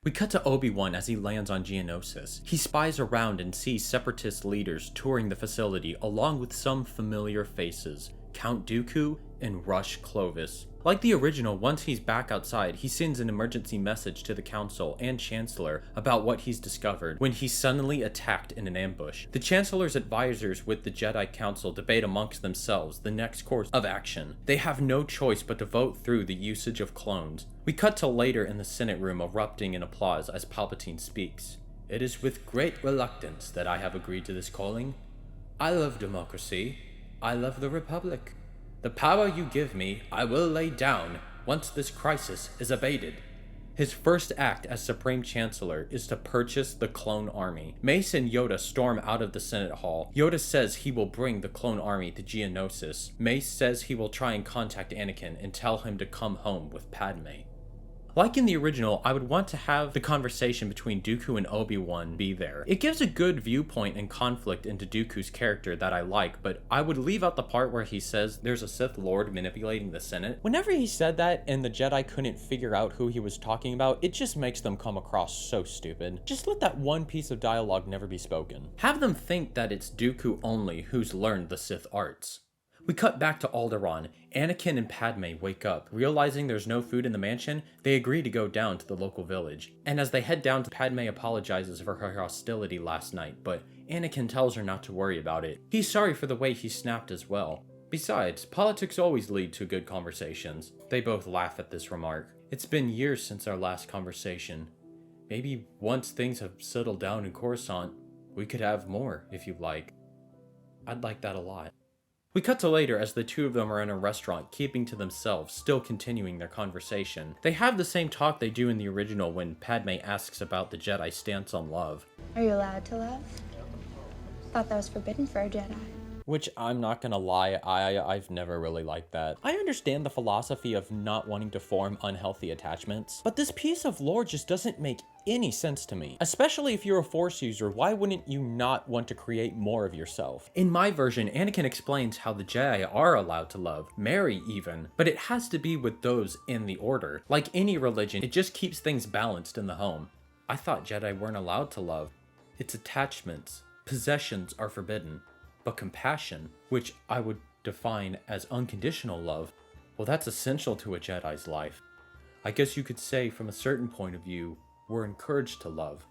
We cut to Obi-Wan as he lands on Geonosis. He spies around and sees Separatist leaders touring the facility along with some familiar faces. Count Dooku and Rush Clovis. Like the original, once he's back outside, he sends an emergency message to the Council and Chancellor about what he's discovered when he's suddenly attacked in an ambush. The Chancellor's advisors with the Jedi Council debate amongst themselves the next course of action. They have no choice but to vote through the usage of clones. We cut to later in the Senate room erupting in applause as Palpatine speaks. It is with great reluctance that I have agreed to this calling. I love democracy. I love the Republic. The power you give me, I will lay down once this crisis is abated. His first act as Supreme Chancellor is to purchase the clone army. Mace and Yoda storm out of the Senate Hall. Yoda says he will bring the clone army to Geonosis. Mace says he will try and contact Anakin and tell him to come home with Padme. Like in the original, I would want to have the conversation between Dooku and Obi-Wan be there. It gives a good viewpoint and conflict into Dooku's character that I like, but I would leave out the part where he says there's a Sith Lord manipulating the Senate. Whenever he said that and the Jedi couldn't figure out who he was talking about, it just makes them come across so stupid. Just let that one piece of dialogue never be spoken. Have them think that it's Dooku only who's learned the Sith arts. We cut back to Alderaan. Anakin and Padme wake up. Realizing there's no food in the mansion, they agree to go down to the local village. And as they head down, Padme apologizes for her hostility last night, but Anakin tells her not to worry about it. He's sorry for the way he snapped as well. Besides, politics always lead to good conversations. They both laugh at this remark. It's been years since our last conversation. Maybe once things have settled down in Coruscant, we could have more, if you'd like. I'd like that a lot. We cut to later as the two of them are in a restaurant, keeping to themselves, still continuing their conversation. They have the same talk they do in the original when Padme asks about the Jedi stance on love. Are you allowed to love? Thought that was forbidden for a Jedi. Which, I'm not gonna lie, I've never really liked that. I understand the philosophy of not wanting to form unhealthy attachments, but this piece of lore just doesn't make any sense to me. Especially if you're a Force user, why wouldn't you not want to create more of yourself? In my version, Anakin explains how the Jedi are allowed to love, marry even, but it has to be with those in the Order. Like any religion, it just keeps things balanced in the home. I thought Jedi weren't allowed to love. It's attachments. Possessions are forbidden. But compassion, which I would define as unconditional love, well, that's essential to a Jedi's life. I guess you could say, from a certain point of view, we're encouraged to love.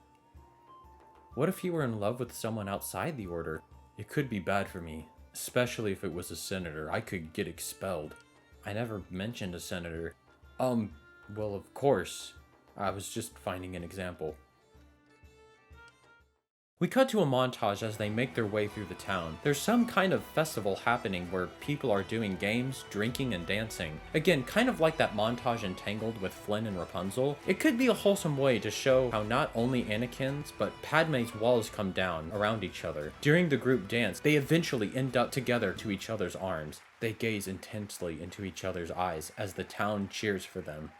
What if you were in love with someone outside the Order? It could be bad for me, especially if it was a senator. I could get expelled. I never mentioned a senator. Well, of course. I was just finding an example. We cut to a montage as they make their way through the town. There's some kind of festival happening where people are doing games, drinking, and dancing. Again, kind of like that montage in Tangled with Flynn and Rapunzel. It could be a wholesome way to show how not only Anakin's, but Padme's walls come down around each other. During the group dance, they eventually end up together to each other's arms. They gaze intensely into each other's eyes as the town cheers for them.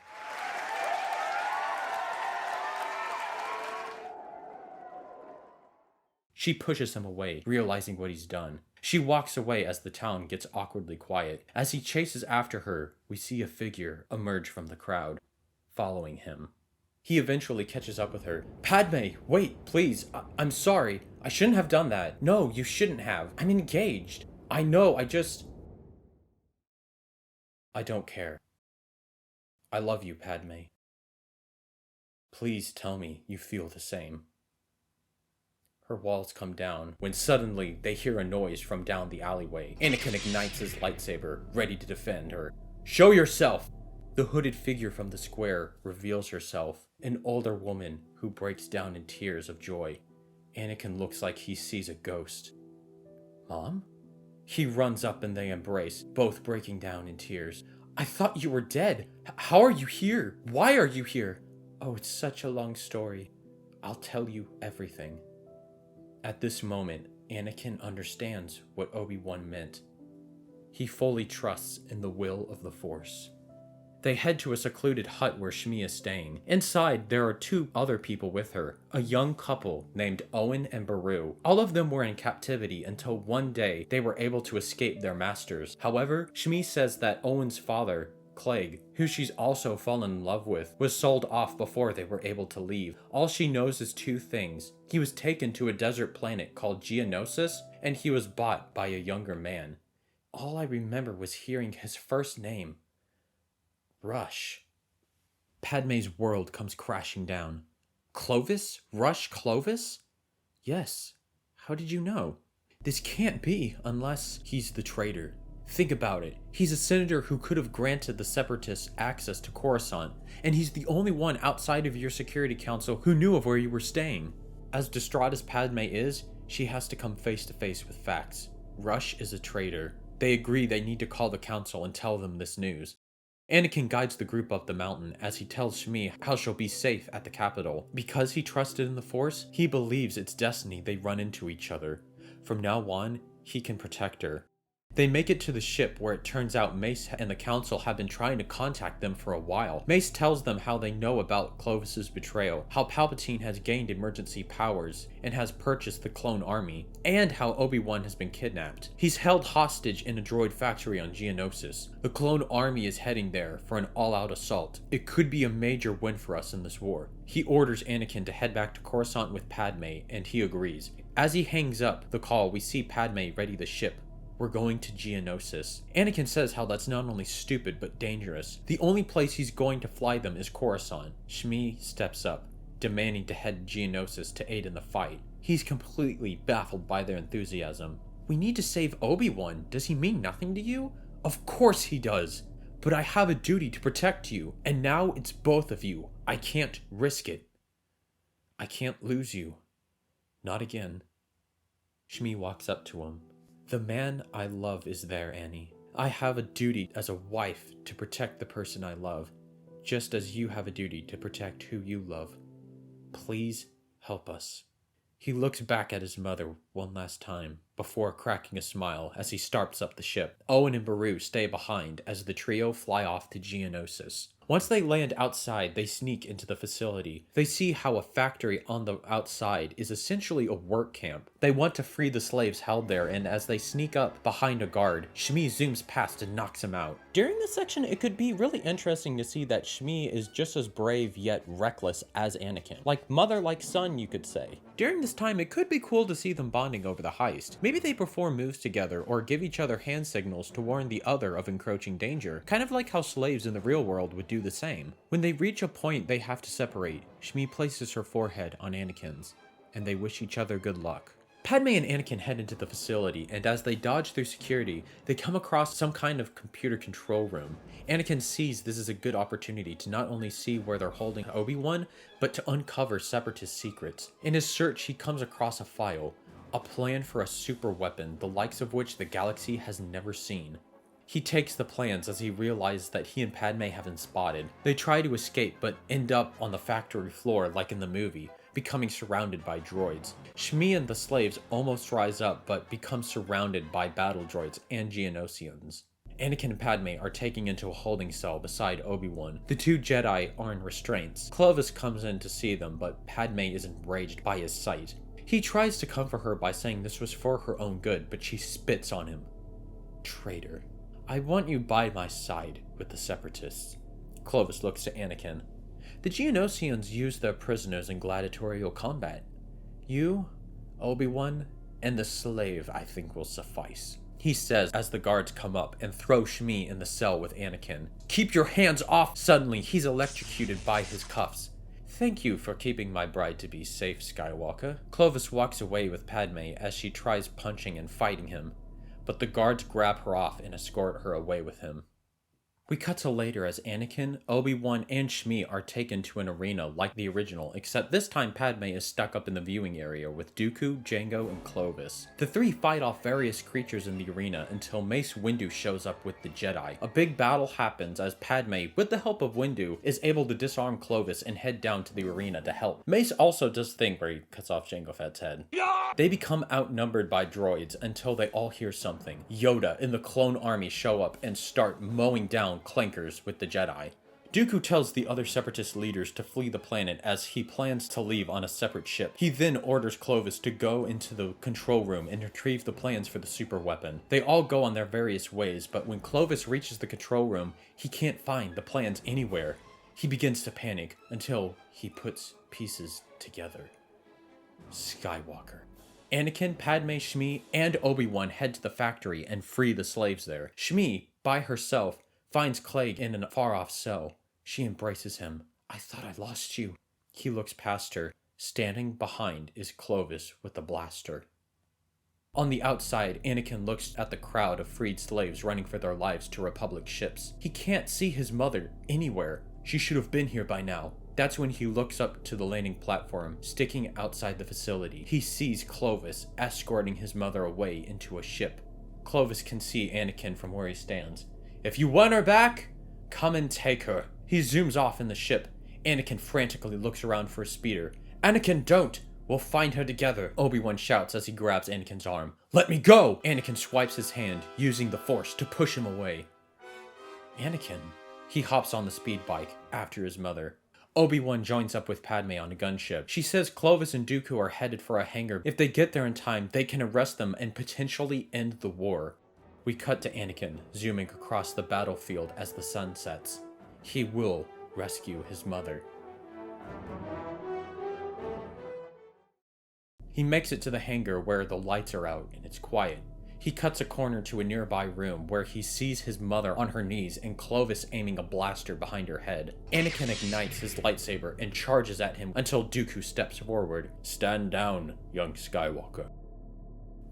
She pushes him away, realizing what he's done. She walks away as the town gets awkwardly quiet. As he chases after her, we see a figure emerge from the crowd, following him. He eventually catches up with her. Padme, wait, please. I'm sorry. I shouldn't have done that. No, you shouldn't have. I'm engaged. I know, I don't care. I love you, Padme. Please tell me you feel the same. Her walls come down, when suddenly they hear a noise from down the alleyway. Anakin ignites his lightsaber, ready to defend her. Show yourself! The hooded figure from the square reveals herself, an older woman who breaks down in tears of joy. Anakin looks like he sees a ghost. Mom? He runs up and they embrace, both breaking down in tears. I thought you were dead. How are you here? Why are you here? Oh, it's such a long story. I'll tell you everything. At this moment, Anakin understands what Obi-Wan meant. He fully trusts in the will of the Force. They head to a secluded hut where Shmi is staying. Inside, there are 2 other people with her, a young couple named Owen and Beru. All of them were in captivity until one day they were able to escape their masters. However, Shmi says that Owen's father, Clegg, who she's also fallen in love with, was sold off before they were able to leave. All she knows is 2 things. He was taken to a desert planet called Geonosis, and he was bought by a younger man. All I remember was hearing his first name. Rush. Padme's world comes crashing down. Clovis? Rush Clovis? Yes. How did you know? This can't be unless he's the traitor. Think about it. He's a senator who could have granted the Separatists access to Coruscant, and he's the only one outside of your security council who knew of where you were staying. As distraught as Padme is, she has to come face to face with facts. Rush is a traitor. They agree they need to call the council and tell them this news. Anakin guides the group up the mountain as he tells Shmi how she'll be safe at the capital. Because he trusted in the Force, he believes it's destiny they run into each other. From now on, he can protect her. They make it to the ship where it turns out Mace and the council have been trying to contact them for a while. Mace tells them how they know about Clovis's betrayal, how Palpatine has gained emergency powers and has purchased the clone army, and how Obi-Wan has been kidnapped. He's held hostage in a droid factory on Geonosis. The clone army is heading there for an all-out assault. It could be a major win for us in this war. He orders Anakin to head back to Coruscant with Padme, and he agrees. As he hangs up the call, we see Padme ready the ship. We're going to Geonosis. Anakin says how that's not only stupid, but dangerous. The only place he's going to fly them is Coruscant. Shmi steps up, demanding to head to Geonosis to aid in the fight. He's completely baffled by their enthusiasm. We need to save Obi-Wan. Does he mean nothing to you? Of course he does. But I have a duty to protect you, and now it's both of you. I can't risk it. I can't lose you. Not again. Shmi walks up to him. The man I love is there, Annie. I have a duty as a wife to protect the person I love, just as you have a duty to protect who you love. Please help us. He looks back at his mother one last time, before cracking a smile as he starts up the ship. Owen and Beru stay behind as the trio fly off to Geonosis. Once they land outside, they sneak into the facility. They see how a factory on the outside is essentially a work camp. They want to free the slaves held there, and as they sneak up behind a guard, Shmi zooms past and knocks him out. During this section, it could be really interesting to see that Shmi is just as brave yet reckless as Anakin. Like mother, like son, you could say. During this time, it could be cool to see them bonding over the heist. Maybe they perform moves together or give each other hand signals to warn the other of encroaching danger, kind of like how slaves in the real world would do the same. When they reach a point they have to separate, Shmi places her forehead on Anakin's, and they wish each other good luck. Padme and Anakin head into the facility, and as they dodge through security, they come across some kind of computer control room. Anakin sees this is a good opportunity to not only see where they're holding Obi-Wan, but to uncover Separatist secrets. In his search, he comes across a file, a plan for a super weapon, the likes of which the galaxy has never seen. He takes the plans as he realizes that he and Padme have been spotted. They try to escape, but end up on the factory floor like in the movie, becoming surrounded by droids. Shmi and the slaves almost rise up, but become surrounded by battle droids and Geonosians. Anakin and Padme are taken into a holding cell beside Obi-Wan. The 2 Jedi are in restraints. Clovis comes in to see them, but Padme is enraged by his sight. He tries to comfort her by saying this was for her own good, but she spits on him. Traitor. I want you by my side with the Separatists. Clovis looks to Anakin. The Geonosians use their prisoners in gladiatorial combat. You, Obi-Wan, and the slave I think will suffice, he says as the guards come up and throw Shmi in the cell with Anakin. Keep your hands off! Suddenly, he's electrocuted by his cuffs. Thank you for keeping my bride-to-be safe, Skywalker. Clovis walks away with Padme as she tries punching and fighting him, but the guards grab her off and escort her away with him. We cut to later as Anakin, Obi-Wan, and Shmi are taken to an arena like the original, except this time Padme is stuck up in the viewing area with Dooku, Jango, and Clovis. The three fight off various creatures in the arena until Mace Windu shows up with the Jedi. A big battle happens as Padme, with the help of Windu, is able to disarm Clovis and head down to the arena to help. Mace also does the thing where he cuts off Jango Fett's head. They become outnumbered by droids until they all hear something. Yoda and the clone army show up and start mowing down clankers with the Jedi. Dooku tells the other Separatist leaders to flee the planet as he plans to leave on a separate ship. He then orders Clovis to go into the control room and retrieve the plans for the super weapon. They all go on their various ways, but when Clovis reaches the control room, he can't find the plans anywhere. He begins to panic until he puts pieces together. Skywalker. Anakin, Padme, Shmi, and Obi-Wan head to the factory and free the slaves there. Shmi, by herself, finds Clegg in a far-off cell. She embraces him. "I thought I lost you." He looks past her. Standing behind is Clovis with a blaster. On the outside, Anakin looks at the crowd of freed slaves running for their lives to Republic ships. He can't see his mother anywhere. She should have been here by now. That's when he looks up to the landing platform, sticking outside the facility. He sees Clovis escorting his mother away into a ship. Clovis can see Anakin from where he stands. "If you want her back, come and take her." He zooms off in the ship. Anakin frantically looks around for a speeder. "Anakin, don't! We'll find her together," Obi-Wan shouts as he grabs Anakin's arm. "Let me go!" Anakin swipes his hand, using the Force to push him away. Anakin. He hops on the speed bike after his mother. Obi-Wan joins up with Padme on a gunship. She says Clovis and Dooku are headed for a hangar. If they get there in time, they can arrest them and potentially end the war. We cut to Anakin, zooming across the battlefield as the sun sets. He will rescue his mother. He makes it to the hangar where the lights are out and it's quiet. He cuts a corner to a nearby room where he sees his mother on her knees and Clovis aiming a blaster behind her head. Anakin ignites his lightsaber and charges at him until Dooku steps forward. "Stand down, young Skywalker."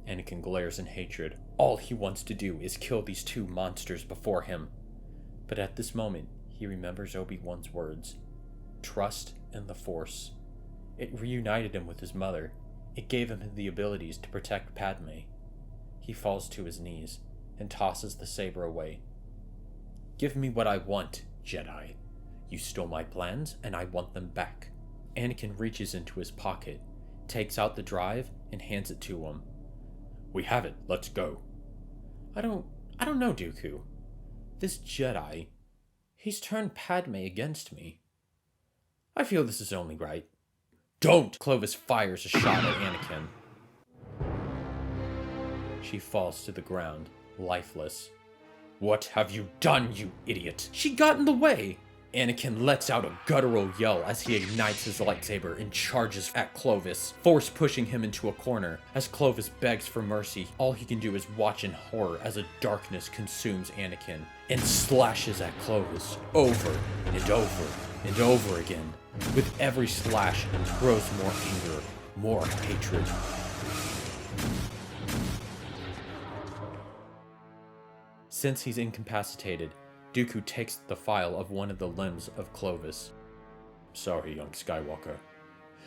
Anakin glares in hatred. All he wants to do is kill these two monsters before him. But at this moment, he remembers Obi-Wan's words. Trust in the Force. It reunited him with his mother. It gave him the abilities to protect Padme. He falls to his knees and tosses the saber away. "Give me what I want, Jedi. You stole my plans, and I want them back." Anakin reaches into his pocket, takes out the drive, and hands it to him. "We have it. Let's go." I don't know, Dooku. This Jedi, he's turned Padme against me. I feel this is only right. "Don't!" Clovis fires a shot at Anakin. She falls to the ground, lifeless. "What have you done, you idiot?" "She got in the way!" Anakin lets out a guttural yell as he ignites his lightsaber and charges at Clovis, force pushing him into a corner. As Clovis begs for mercy, all he can do is watch in horror as a darkness consumes Anakin and slashes at Clovis over and over and over again. With every slash, it grows more anger, more hatred. Since he's incapacitated, Dooku takes the file of one of the limbs of Clovis. "Sorry, young Skywalker."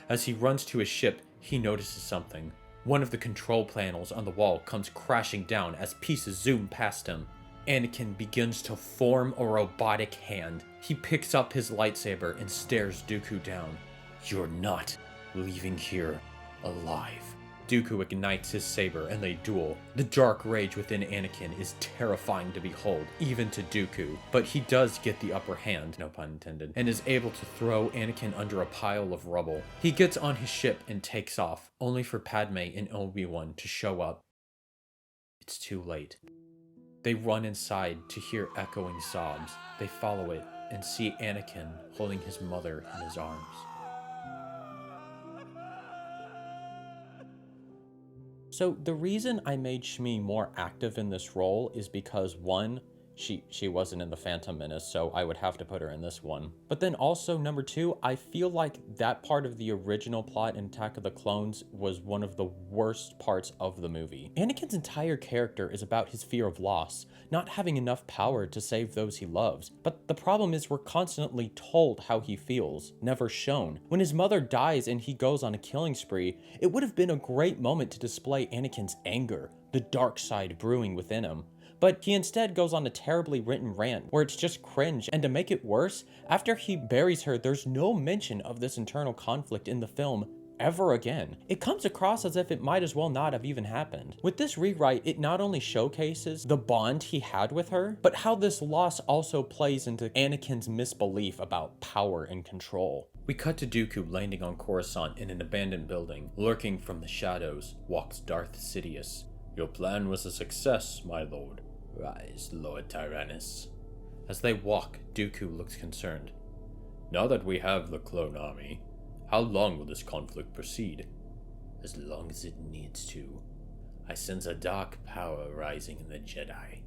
As he runs to his ship, he notices something. One of the control panels on the wall comes crashing down as pieces zoom past him. Anakin begins to form a robotic hand. He picks up his lightsaber and stares Dooku down. "You're not leaving here alive." Dooku ignites his saber and they duel. The dark rage within Anakin is terrifying to behold, even to Dooku, but he does get the upper hand, no pun intended, and is able to throw Anakin under a pile of rubble. He gets on his ship and takes off, only for Padme and Obi-Wan to show up. It's too late. They run inside to hear echoing sobs. They follow it and see Anakin holding his mother in his arms. So the reason I made Shmi more active in this role is because 1, She wasn't in the Phantom Menace, so I would have to put her in this one. But then also, number 2, I feel like that part of the original plot in Attack of the Clones was one of the worst parts of the movie. Anakin's entire character is about his fear of loss, not having enough power to save those he loves. But the problem is we're constantly told how he feels, never shown. When his mother dies and he goes on a killing spree, it would have been a great moment to display Anakin's anger, the dark side brewing within him. But he instead goes on a terribly written rant where it's just cringe, and to make it worse, after he buries her, there's no mention of this internal conflict in the film ever again. It comes across as if it might as well not have even happened. With this rewrite, it not only showcases the bond he had with her, but how this loss also plays into Anakin's misbelief about power and control. We cut to Dooku landing on Coruscant in an abandoned building. Lurking from the shadows walks Darth Sidious. "Your plan was a success, my lord. Rise, Lord Tyrannus." As they walk, Dooku looks concerned. "Now that we have the clone army, how long will this conflict proceed?" "As long as it needs to. I sense a dark power rising in the Jedi.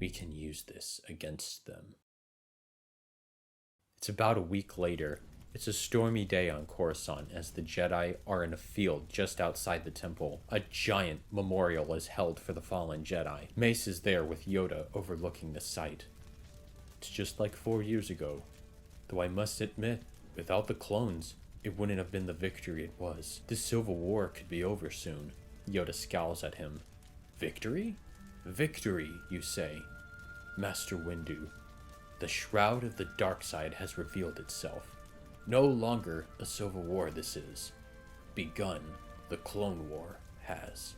We can use this against them." It's about a week later. It's a stormy day on Coruscant as the Jedi are in a field just outside the temple. A giant memorial is held for the fallen Jedi. Mace is there with Yoda overlooking the site. "It's just like 4 years ago. Though I must admit, without the clones, it wouldn't have been the victory it was. This civil war could be over soon." Yoda scowls at him. "Victory? Victory, you say? Master Windu, the shroud of the dark side has revealed itself. No longer a civil war this is. Begun, the Clone War has."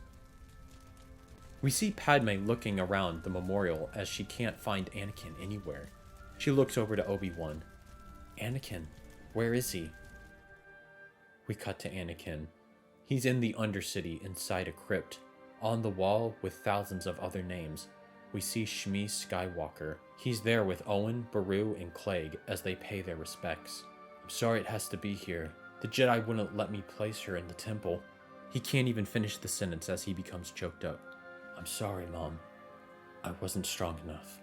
We see Padme looking around the memorial as she can't find Anakin anywhere. She looks over to Obi-Wan. "Anakin, where is he?" We cut to Anakin. He's in the Undercity inside a crypt. On the wall, with thousands of other names, we see Shmi Skywalker. He's there with Owen, Beru, and Clegg as they pay their respects. "I'm sorry it has to be here. The Jedi wouldn't let me place her in the temple." He can't even finish the sentence as he becomes choked up. "I'm sorry, Mom. I wasn't strong enough."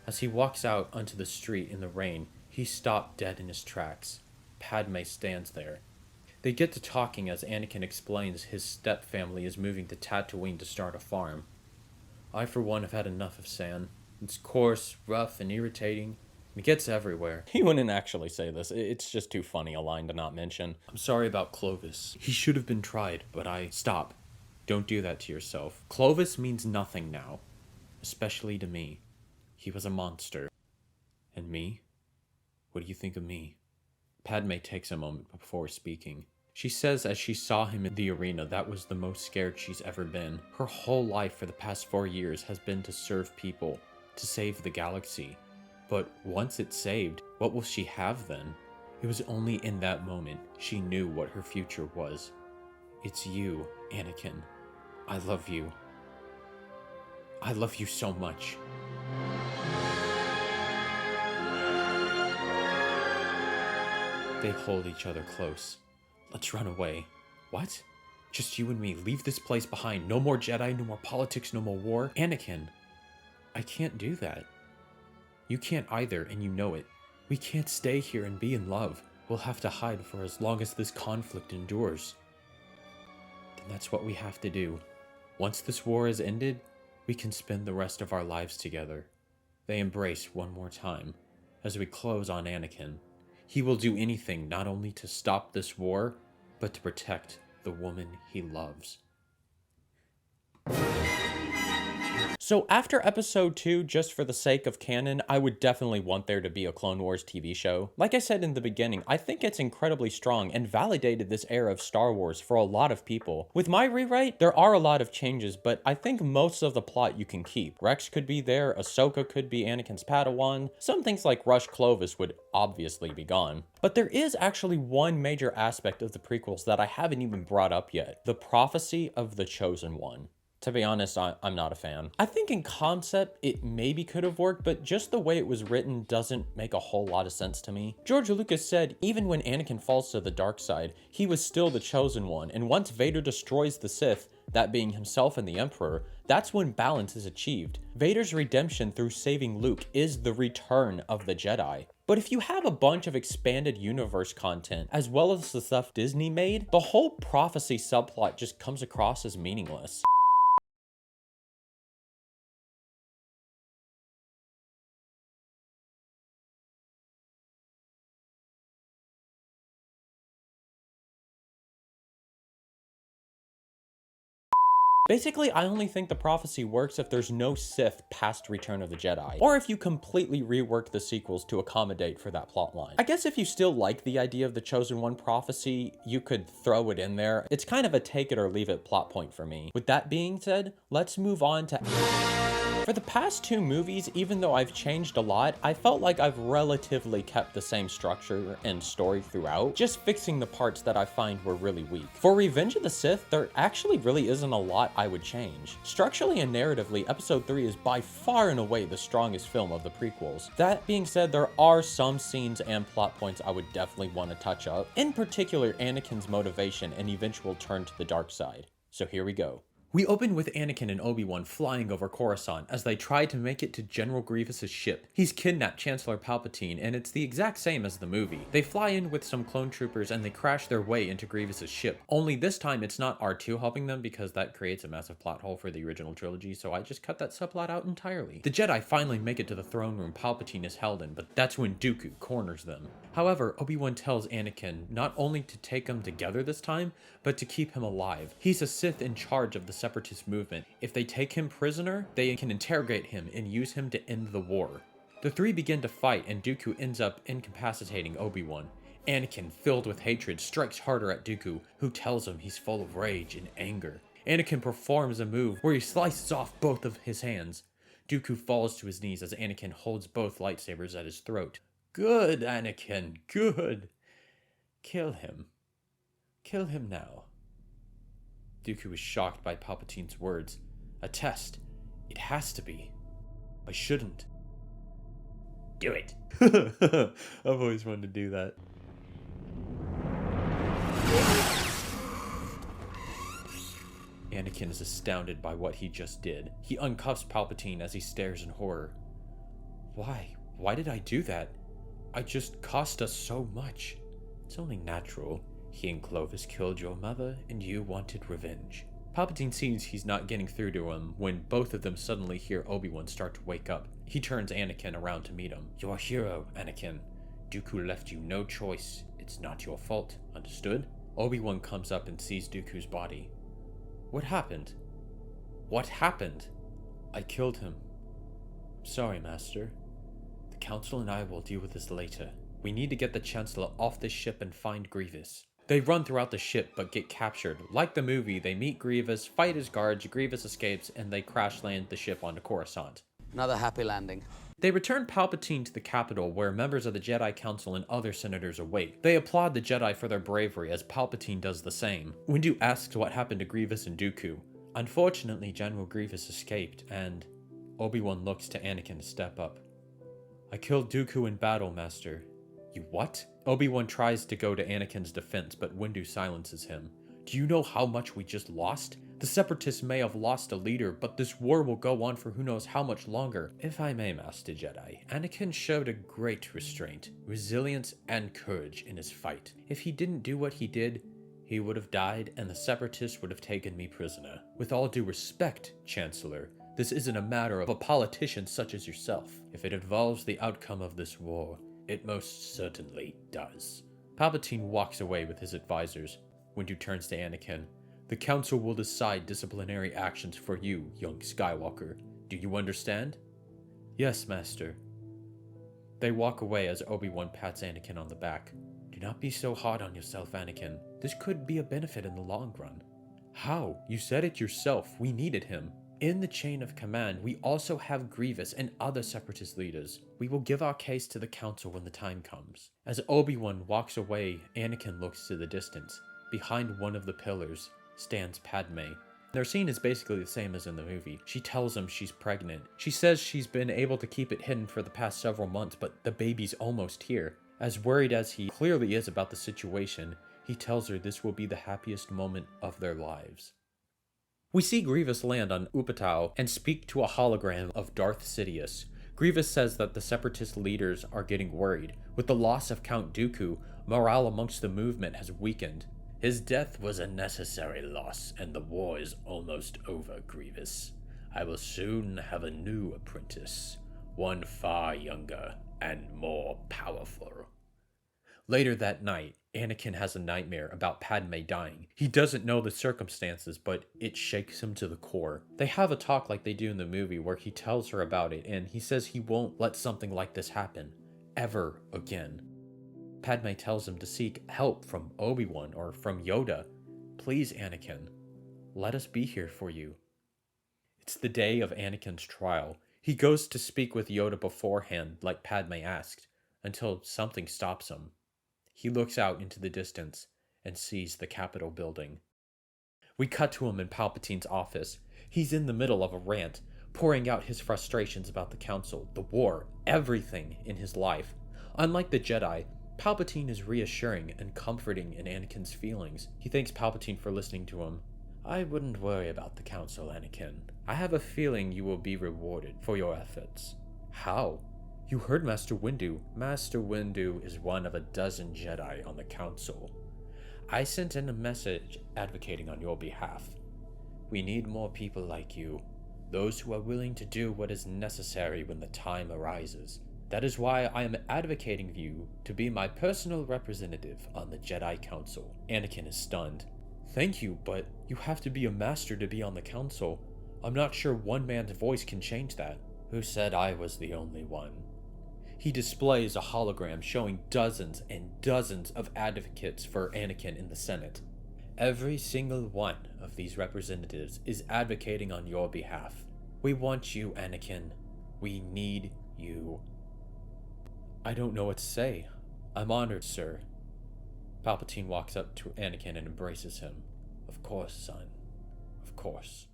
As he walks out onto the street in the rain, he's stopped dead in his tracks. Padme stands there. They get to talking as Anakin explains his step-family is moving to Tatooine to start a farm. "I, for one, have had enough of sand. It's coarse, rough, and irritating. It gets everywhere." He wouldn't actually say this. It's just too funny a line to not mention. "I'm sorry about Clovis. He should have been tried, but Stop. Don't do that to yourself. Clovis means nothing now. Especially to me. He was a monster. And me? What do you think of me?" Padme takes a moment before speaking. She says as she saw him in the arena, that was the most scared she's ever been. Her whole life for the past 4 years has been to serve people, to save the galaxy. But once it's saved, what will she have then? It was only in that moment she knew what her future was. "It's you, Anakin. I love you. I love you so much." They hold each other close. "Let's run away." "What? Just you and me. Leave this place behind. No more Jedi, no more politics, no more war." "Anakin, I can't do that. You can't either, and you know it. We can't stay here and be in love. We'll have to hide for as long as this conflict endures." "Then that's what we have to do. Once this war is ended, we can spend the rest of our lives together." They embrace one more time. As we close on Anakin, he will do anything not only to stop this war, but to protect the woman he loves. So after episode 2, just for the sake of canon, I would definitely want there to be a Clone Wars TV show. Like I said in the beginning, I think it's incredibly strong and validated this era of Star Wars for a lot of people. With my rewrite, there are a lot of changes, but I think most of the plot you can keep. Rex could be there, Ahsoka could be Anakin's Padawan, some things like Rush Clovis would obviously be gone. But there is actually one major aspect of the prequels that I haven't even brought up yet, the prophecy of the Chosen One. To be honest, I'm not a fan. I think in concept, it maybe could have worked, but just the way it was written doesn't make a whole lot of sense to me. George Lucas said even when Anakin falls to the dark side, he was still the Chosen One, and once Vader destroys the Sith, that being himself and the Emperor, that's when balance is achieved. Vader's redemption through saving Luke is the return of the Jedi. But if you have a bunch of expanded universe content, as well as the stuff Disney made, the whole prophecy subplot just comes across as meaningless. Basically, I only think the prophecy works if there's no Sith past Return of the Jedi, or if you completely rework the sequels to accommodate for that plotline. I guess if you still like the idea of the Chosen One prophecy, you could throw it in there. It's kind of a take it or leave it plot point for me. With that being said, let's move on to... For the past 2 movies, even though I've changed a lot, I felt like I've relatively kept the same structure and story throughout, just fixing the parts that I find were really weak. For Revenge of the Sith, there actually really isn't a lot I would change. Structurally and narratively, Episode 3 is by far and away the strongest film of the prequels. That being said, there are some scenes and plot points I would definitely want to touch up, in particular Anakin's motivation and eventual turn to the dark side. So here we go. We open with Anakin and Obi-Wan flying over Coruscant as they try to make it to General Grievous's ship. He's kidnapped Chancellor Palpatine, and it's the exact same as the movie. They fly in with some clone troopers and they crash their way into Grievous's ship. Only this time it's not R2 helping them because that creates a massive plot hole for the original trilogy, so I just cut that subplot out entirely. The Jedi finally make it to the throne room Palpatine is held in, but that's when Dooku corners them. However, Obi-Wan tells Anakin not only to take them together this time, but to keep him alive. He's a Sith in charge of the Separatist movement. If they take him prisoner, they can interrogate him and use him to end the war. The 3 begin to fight and Dooku ends up incapacitating Obi-Wan. Anakin, filled with hatred, strikes harder at Dooku, who tells him he's full of rage and anger. Anakin performs a move where he slices off both of his hands. Dooku falls to his knees as Anakin holds both lightsabers at his throat. Good, Anakin, good. Kill him. Kill him now. Dooku is shocked by Palpatine's words. A test. It has to be. I shouldn't. Do it. I've always wanted to do that. Anakin is astounded by what he just did. He uncuffs Palpatine as he stares in horror. Why? Why did I do that? I just cost us so much. It's only natural. He and Clovis killed your mother, and you wanted revenge. Palpatine sees he's not getting through to him when both of them suddenly hear Obi-Wan start to wake up. He turns Anakin around to meet him. You're a hero, Anakin. Dooku left you no choice. It's not your fault. Understood? Obi-Wan comes up and sees Dooku's body. What happened? What happened? I killed him. Sorry, Master. The Council and I will deal with this later. We need to get the Chancellor off this ship and find Grievous. They run throughout the ship but get captured. Like the movie, they meet Grievous, fight his guards, Grievous escapes, and they crash land the ship onto Coruscant. Another happy landing. They return Palpatine to the capital where members of the Jedi Council and other senators await. They applaud the Jedi for their bravery as Palpatine does the same. Windu asks what happened to Grievous and Dooku. Unfortunately, General Grievous escaped, and Obi-Wan looks to Anakin to step up. I killed Dooku in battle, Master. You what? Obi-Wan tries to go to Anakin's defense, but Windu silences him. Do you know how much we just lost? The Separatists may have lost a leader, but this war will go on for who knows how much longer. If I may, Master Jedi, Anakin showed a great restraint, resilience, and courage in his fight. If he didn't do what he did, he would have died and the Separatists would have taken me prisoner. With all due respect, Chancellor, this isn't a matter of a politician such as yourself. If it involves the outcome of this war, it most certainly does. Palpatine walks away with his advisors. Windu turns to Anakin. The Council will decide disciplinary actions for you, young Skywalker. Do you understand? Yes, Master. They walk away as Obi-Wan pats Anakin on the back. Do not be so hard on yourself, Anakin. This could be a benefit in the long run. How? You said it yourself. We needed him. In the chain of command, we also have Grievous and other Separatist leaders. We will give our case to the Council when the time comes. As Obi-Wan walks away, Anakin looks to the distance. Behind one of the pillars stands Padme. Their scene is basically the same as in the movie. She tells him she's pregnant. She says she's been able to keep it hidden for the past several months, but the baby's almost here. As worried as he clearly is about the situation, he tells her this will be the happiest moment of their lives. We see Grievous land on Upatau and speak to a hologram of Darth Sidious. Grievous says that the Separatist leaders are getting worried. With the loss of Count Dooku, morale amongst the movement has weakened. His death was a necessary loss, and the war is almost over, Grievous. I will soon have a new apprentice, one far younger and more powerful. Later that night, Anakin has a nightmare about Padme dying. He doesn't know the circumstances, but it shakes him to the core. They have a talk like they do in the movie where he tells her about it, and he says he won't let something like this happen, ever again. Padme tells him to seek help from Obi-Wan or from Yoda. Please, Anakin, let us be here for you. It's the day of Anakin's trial. He goes to speak with Yoda beforehand, like Padme asked, until something stops him. He looks out into the distance and sees the Capitol building. We cut to him in Palpatine's office. He's in the middle of a rant, pouring out his frustrations about the Council, the war, everything in his life. Unlike the Jedi, Palpatine is reassuring and comforting in Anakin's feelings. He thanks Palpatine for listening to him. I wouldn't worry about the Council, Anakin. I have a feeling you will be rewarded for your efforts. How? You heard Master Windu. Master Windu is one of a dozen Jedi on the Council. I sent in a message advocating on your behalf. We need more people like you, those who are willing to do what is necessary when the time arises. That is why I am advocating you to be my personal representative on the Jedi Council. Anakin is stunned. Thank you, but you have to be a master to be on the Council. I'm not sure one man's voice can change that. Who said I was the only one? He displays a hologram showing dozens and dozens of advocates for Anakin in the Senate. Every single one of these representatives is advocating on your behalf. We want you, Anakin. We need you. I don't know what to say. I'm honored, sir. Palpatine walks up to Anakin and embraces him. Of course, son. Of course.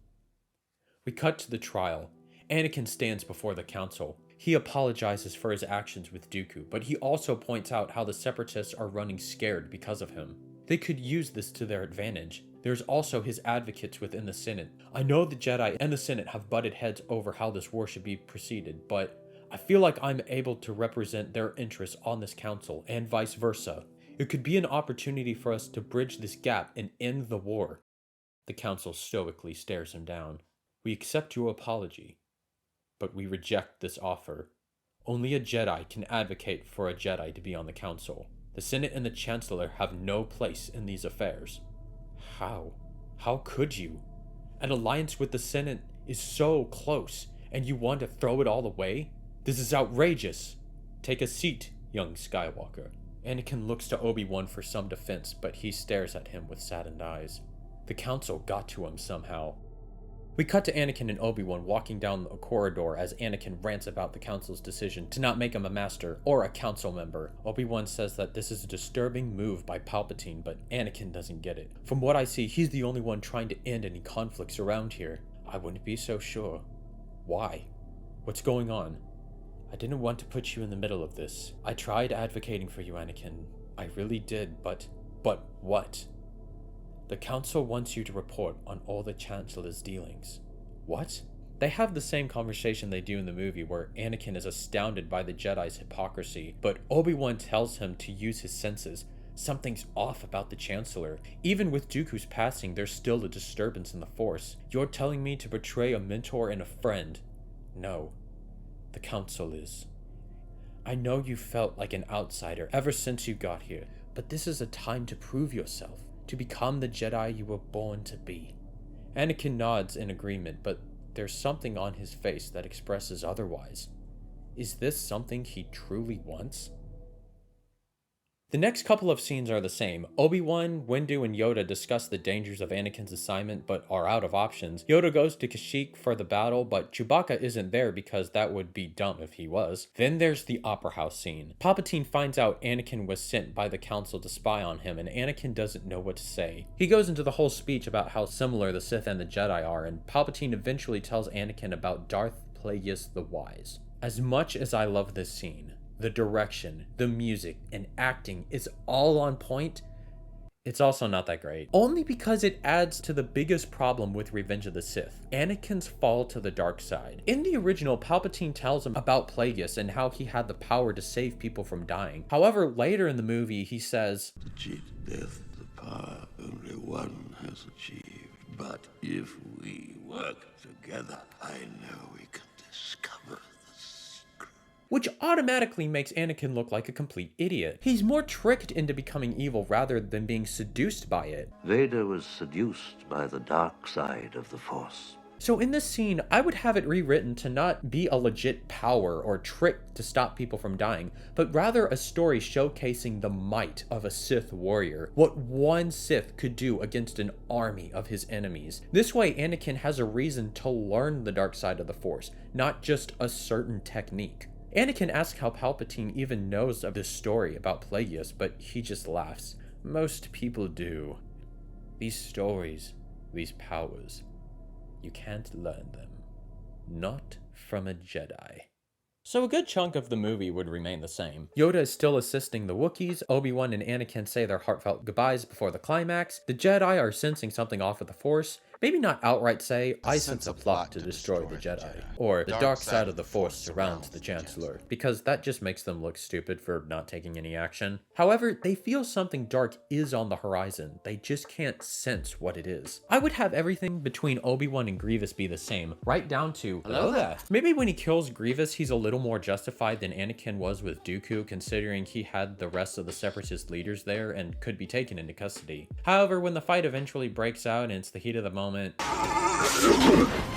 We cut to the trial. Anakin stands before the Council. He apologizes for his actions with Dooku, but he also points out how the Separatists are running scared because of him. They could use this to their advantage. There's also his advocates within the Senate. I know the Jedi and the Senate have butted heads over how this war should be proceeded, but I feel like I'm able to represent their interests on this council, and vice versa. It could be an opportunity for us to bridge this gap and end the war. The council stoically stares him down. We accept your apology, but we reject this offer. Only a Jedi can advocate for a Jedi to be on the council. The Senate and the Chancellor have no place in these affairs. How? How could you? An alliance with the Senate is so close, and you want to throw it all away? This is outrageous. Take a seat, young Skywalker. Anakin looks to Obi-Wan for some defense, but he stares at him with saddened eyes. The council got to him somehow. We cut to Anakin and Obi-Wan walking down a corridor as Anakin rants about the council's decision to not make him a master or a council member. Obi-Wan says that this is a disturbing move by Palpatine, but Anakin doesn't get it. From what I see, he's the only one trying to end any conflicts around here. I wouldn't be so sure. Why? What's going on? I didn't want to put you in the middle of this. I tried advocating for you, Anakin. I really did, but what? The council wants you to report on all the Chancellor's dealings. What? They have the same conversation they do in the movie where Anakin is astounded by the Jedi's hypocrisy, but Obi-Wan tells him to use his senses. Something's off about the Chancellor. Even with Dooku's passing, there's still a disturbance in the Force. You're telling me to betray a mentor and a friend? No. The council is. I know you felt like an outsider ever since you got here, but this is a time to prove yourself. To become the Jedi you were born to be. Anakin nods in agreement, but there's something on his face that expresses otherwise. Is this something he truly wants? The next couple of scenes are the same. Obi-Wan, Windu, and Yoda discuss the dangers of Anakin's assignment, but are out of options. Yoda goes to Kashyyyk for the battle, but Chewbacca isn't there because that would be dumb if he was. Then there's the Opera House scene. Palpatine finds out Anakin was sent by the Council to spy on him, and Anakin doesn't know what to say. He goes into the whole speech about how similar the Sith and the Jedi are, and Palpatine eventually tells Anakin about Darth Plagueis the Wise. As much as I love this scene, the direction, the music, and acting is all on point, It's also not that great. Only because it adds to the biggest problem with Revenge of the Sith, Anakin's fall to the dark side. In the original, Palpatine tells him about Plagueis and how he had the power to save people from dying. However, later in the movie, he says, To cheat death, the power only one has achieved. But if we work together, I know we can discover the secret. Which automatically makes Anakin look like a complete idiot. He's more tricked into becoming evil rather than being seduced by it. Vader was seduced by the dark side of the Force. So in this scene, I would have it rewritten to not be a legit power or trick to stop people from dying, but rather a story showcasing the might of a Sith warrior, what one Sith could do against an army of his enemies. This way, Anakin has a reason to learn the dark side of the Force, not just a certain technique. Anakin asks how Palpatine even knows of this story about Plagueis, but he just laughs. Most people do. These stories, these powers, you can't learn them. Not from a Jedi. So a good chunk of the movie would remain the same. Yoda is still assisting the Wookiees, Obi-Wan and Anakin say their heartfelt goodbyes before the climax, the Jedi are sensing something off with the Force, maybe not outright say, I sense a plot to destroy the Jedi, or the dark side of the Force surrounds the Chancellor, because that just makes them look stupid for not taking any action. However, they feel something dark is on the horizon, they just can't sense what it is. I would have everything between Obi-Wan and Grievous be the same, right down to, hello there. Maybe when he kills Grievous, he's a little more justified than Anakin was with Dooku, considering he had the rest of the Separatist leaders there and could be taken into custody. However, when the fight eventually breaks out and it's the heat of the moment,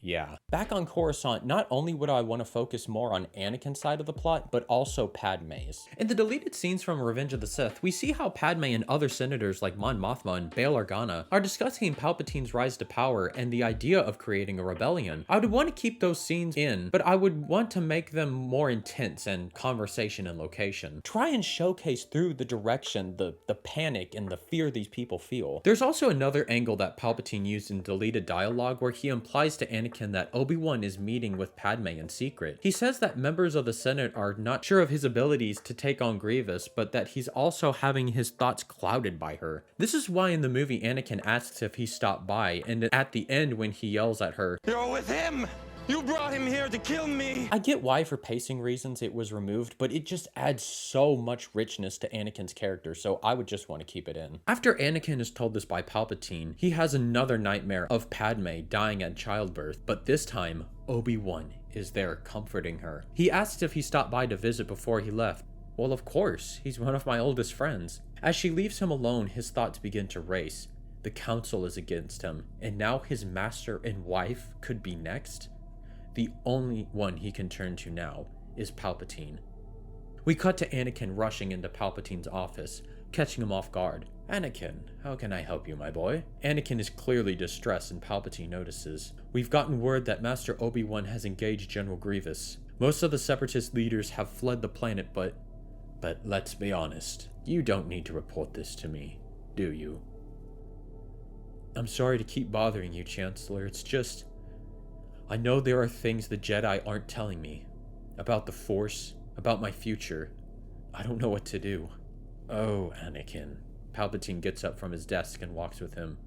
yeah. Back on Coruscant, not only would I want to focus more on Anakin's side of the plot, but also Padme's. In the deleted scenes from Revenge of the Sith, we see how Padme and other senators like Mon Mothma and Bail Organa are discussing Palpatine's rise to power and the idea of creating a rebellion. I would want to keep those scenes in, but I would want to make them more intense and conversation and location. Try and showcase through the direction, the panic and the fear these people feel. There's also another angle that Palpatine used in deleted dialogue where he implies to Anakin that Obi-Wan is meeting with Padme in secret. He says that members of the Senate are not sure of his abilities to take on Grievous, but that he's also having his thoughts clouded by her. This is why in the movie Anakin asks if he stopped by, and at the end when he yells at her, "You're with him! You brought him here to kill me!" I get why for pacing reasons it was removed, but it just adds so much richness to Anakin's character, so I would just want to keep it in. After Anakin is told this by Palpatine, he has another nightmare of Padme dying at childbirth, but this time, Obi-Wan is there comforting her. He asks if he stopped by to visit before he left. Well, of course, he's one of my oldest friends. As she leaves him alone, his thoughts begin to race. The council is against him, and now his master and wife could be next? The only one he can turn to now is Palpatine. We cut to Anakin rushing into Palpatine's office, catching him off guard. Anakin, how can I help you, my boy? Anakin is clearly distressed and Palpatine notices. We've gotten word that Master Obi-Wan has engaged General Grievous. Most of the Separatist leaders have fled the planet, but let's be honest, you don't need to report this to me, do you? I'm sorry to keep bothering you, Chancellor, it's just, I know there are things the Jedi aren't telling me. About the Force, about my future. I don't know what to do. Oh, Anakin. Palpatine gets up from his desk and walks with him.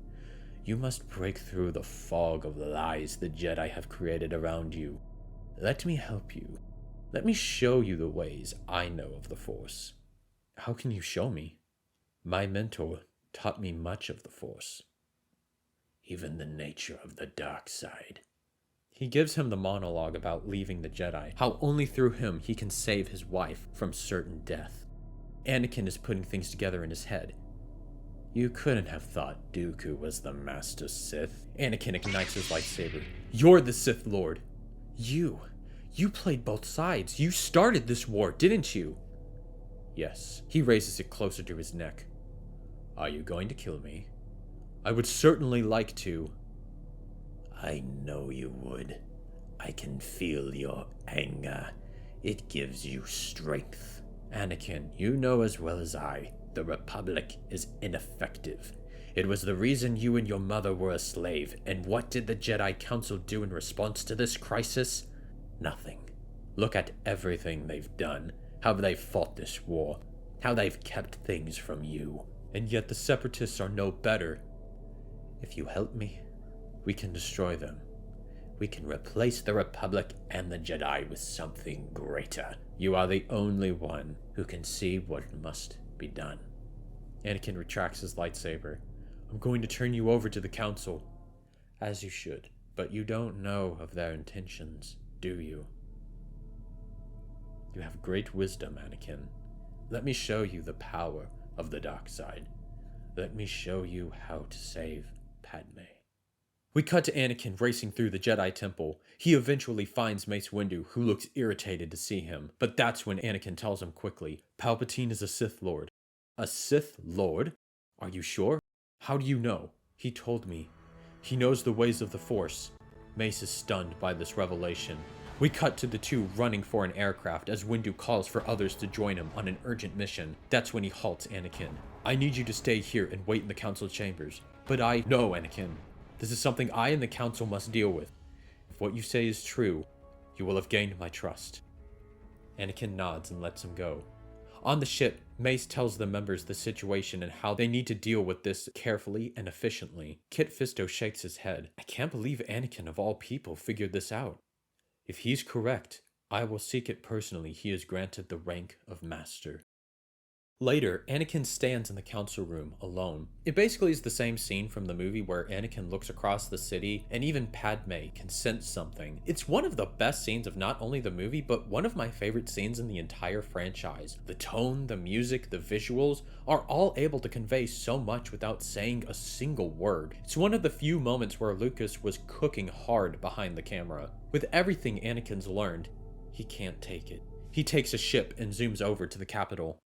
You must break through the fog of lies the Jedi have created around you. Let me help you. Let me show you the ways I know of the Force. How can you show me? My mentor taught me much of the Force. Even the nature of the dark side. He gives him the monologue about leaving the Jedi, how only through him he can save his wife from certain death. Anakin is putting things together in his head. You couldn't have thought Dooku was the Master Sith. Anakin ignites his lightsaber. You're the Sith Lord. You played both sides. You started this war, didn't you? Yes. He raises it closer to his neck. Are you going to kill me? I would certainly like to. I know you would. I can feel your anger. It gives you strength. Anakin, you know as well as I, the Republic is ineffective. It was the reason you and your mother were a slave, and what did the Jedi Council do in response to this crisis? Nothing. Look at everything they've done, how they've fought this war, how they've kept things from you. And yet the Separatists are no better. If you help me, we can destroy them. We can replace the Republic and the Jedi with something greater. You are the only one who can see what must be done. Anakin retracts his lightsaber. I'm going to turn you over to the Council. As you should, but you don't know of their intentions, do you? You have great wisdom, Anakin. Let me show you the power of the dark side. Let me show you how to save Padme. We cut to Anakin racing through the Jedi Temple. He eventually finds Mace Windu, who looks irritated to see him. But that's when Anakin tells him quickly, Palpatine is a Sith Lord. A Sith Lord? Are you sure? How do you know? He told me. He knows the ways of the Force. Mace is stunned by this revelation. We cut to the two running for an aircraft as Windu calls for others to join him on an urgent mission. That's when he halts Anakin. I need you to stay here and wait in the Council chambers. But No, Anakin. This is something I and the Council must deal with. If what you say is true, you will have gained my trust. Anakin nods and lets him go. On the ship, Mace tells the members the situation and how they need to deal with this carefully and efficiently. Kit Fisto shakes his head. I can't believe Anakin of all people figured this out. If he's correct, I will seek it personally. He is granted the rank of Master. Later, Anakin stands in the council room alone. It basically is the same scene from the movie where Anakin looks across the city and even Padme can sense something. It's one of the best scenes of not only the movie, but one of my favorite scenes in the entire franchise. The tone, the music, the visuals are all able to convey so much without saying a single word. It's one of the few moments where Lucas was cooking hard behind the camera. With everything Anakin's learned, he can't take it. He takes a ship and zooms over to the capital.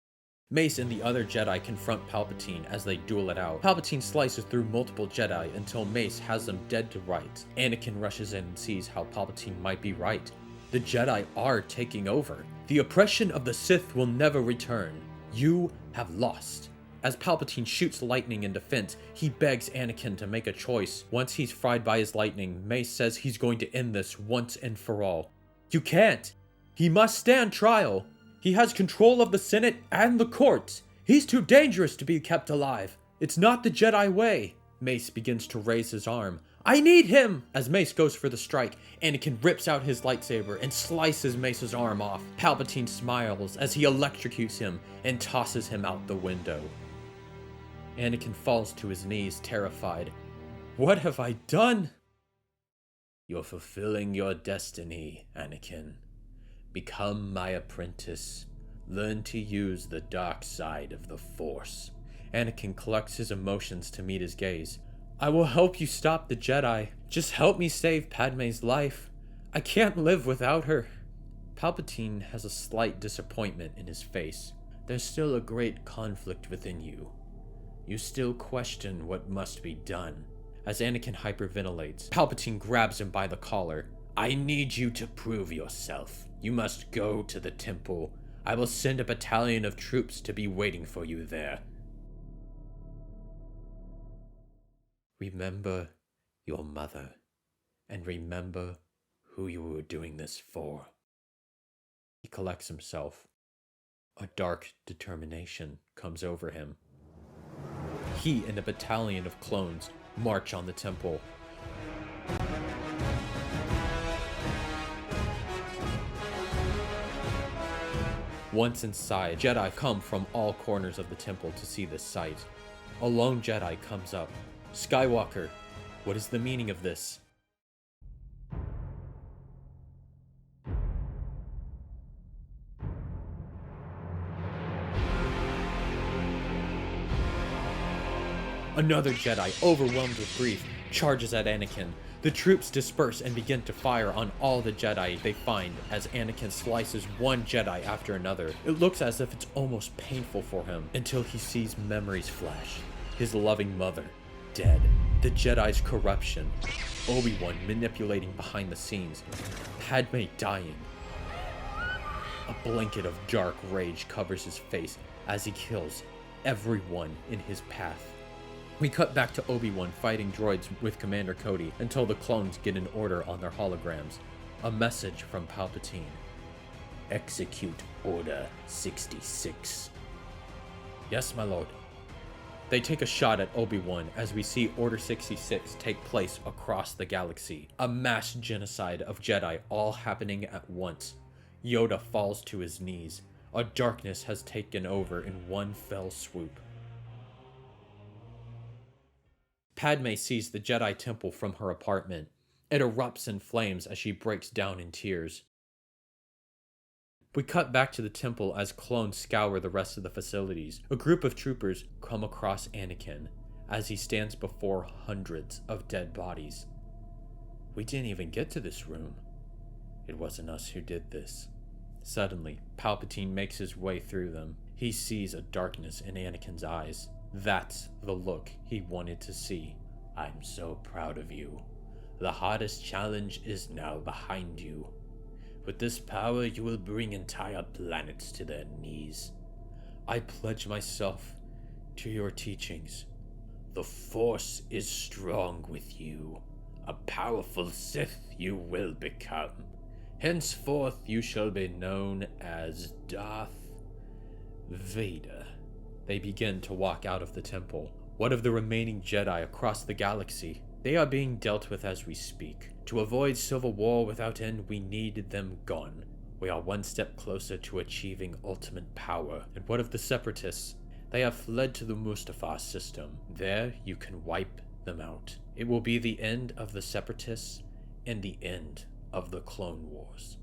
Mace and the other Jedi confront Palpatine as they duel it out. Palpatine slices through multiple Jedi until Mace has them dead to rights. Anakin rushes in and sees how Palpatine might be right. The Jedi are taking over. The oppression of the Sith will never return. You have lost. As Palpatine shoots lightning in defense, he begs Anakin to make a choice. Once he's fried by his lightning, Mace says he's going to end this once and for all. You can't! He must stand trial! He has control of the Senate and the courts. He's too dangerous to be kept alive. It's not the Jedi way. Mace begins to raise his arm. I need him! As Mace goes for the strike, Anakin rips out his lightsaber and slices Mace's arm off. Palpatine smiles as he electrocutes him and tosses him out the window. Anakin falls to his knees, terrified. What have I done? You're fulfilling your destiny, Anakin. Become my apprentice. Learn to use the dark side of the Force. Anakin collects his emotions to meet his gaze. I will help you stop the Jedi. Just help me save Padme's life. I can't live without her. Palpatine has a slight disappointment in his face. There's still a great conflict within you. You still question what must be done. As Anakin hyperventilates, Palpatine grabs him by the collar. I need you to prove yourself. You must go to the temple. I will send a battalion of troops to be waiting for you there. Remember your mother, and remember who you were doing this for. He collects himself. A dark determination comes over him. He and a battalion of clones march on the temple. Once inside, Jedi come from all corners of the temple to see this sight. A lone Jedi comes up. Skywalker, what is the meaning of this? Another Jedi, overwhelmed with grief, charges at Anakin. The troops disperse and begin to fire on all the Jedi they find as Anakin slices one Jedi after another. It looks as if it's almost painful for him until he sees memories flash. His loving mother, dead. The Jedi's corruption. Obi-Wan manipulating behind the scenes. Padme dying. A blanket of dark rage covers his face as he kills everyone in his path. We cut back to Obi-Wan fighting droids with Commander Cody until the clones get an order on their holograms. A message from Palpatine. Execute Order 66. Yes, my lord. They take a shot at Obi-Wan as we see Order 66 take place across the galaxy. A mass genocide of Jedi all happening at once. Yoda falls to his knees. A darkness has taken over in one fell swoop. Padme sees the Jedi Temple from her apartment. It erupts in flames as she breaks down in tears. We cut back to the temple as clones scour the rest of the facilities. A group of troopers come across Anakin as he stands before hundreds of dead bodies. We didn't even get to this room. It wasn't us who did this. Suddenly, Palpatine makes his way through them. He sees a darkness in Anakin's eyes. That's the look he wanted to see. I'm so proud of you. The hardest challenge is now behind you. With this power, you will bring entire planets to their knees. I pledge myself to your teachings. The Force is strong with you. A powerful Sith you will become. Henceforth you shall be known as Darth Vader. They begin to walk out of the temple. What of the remaining Jedi across the galaxy? They are being dealt with as we speak. To avoid civil war without end, we need them gone. We are one step closer to achieving ultimate power. And what of the Separatists? They have fled to the Mustafar system. There, you can wipe them out. It will be the end of the Separatists and the end of the Clone Wars.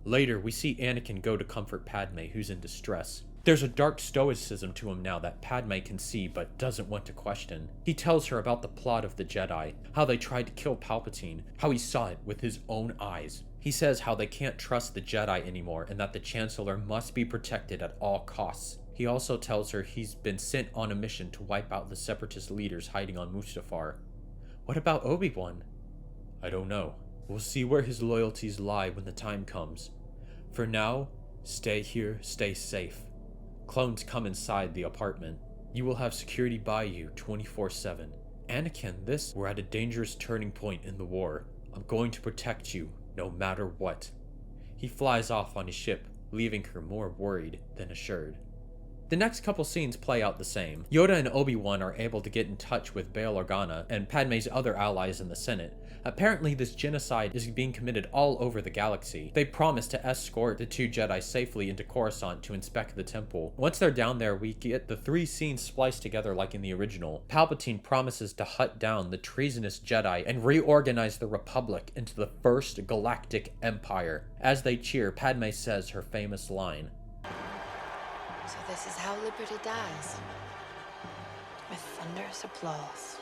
Later, we see Anakin go to comfort Padme, who's in distress. There's a dark stoicism to him now that Padme can see but doesn't want to question. He tells her about the plot of the Jedi, how they tried to kill Palpatine, how he saw it with his own eyes. He says how they can't trust the Jedi anymore and that the Chancellor must be protected at all costs. He also tells her he's been sent on a mission to wipe out the Separatist leaders hiding on Mustafar. What about Obi-Wan? I don't know. We'll see where his loyalties lie when the time comes. For now, stay here, stay safe. Clones come inside the apartment. You will have security by you 24/7. Anakin, we're at a dangerous turning point in the war. I'm going to protect you, no matter what. He flies off on his ship, leaving her more worried than assured. The next couple scenes play out the same. Yoda and Obi-Wan are able to get in touch with Bail Organa and Padme's other allies in the Senate. Apparently this genocide is being committed all over the galaxy. They promise to escort the two Jedi safely into Coruscant to inspect the temple. Once they're down there, we get the three scenes spliced together like in the original. Palpatine promises to hunt down the treasonous Jedi and reorganize the Republic into the first galactic empire. As they cheer, Padme says her famous line. So this is how liberty dies. With thunderous applause.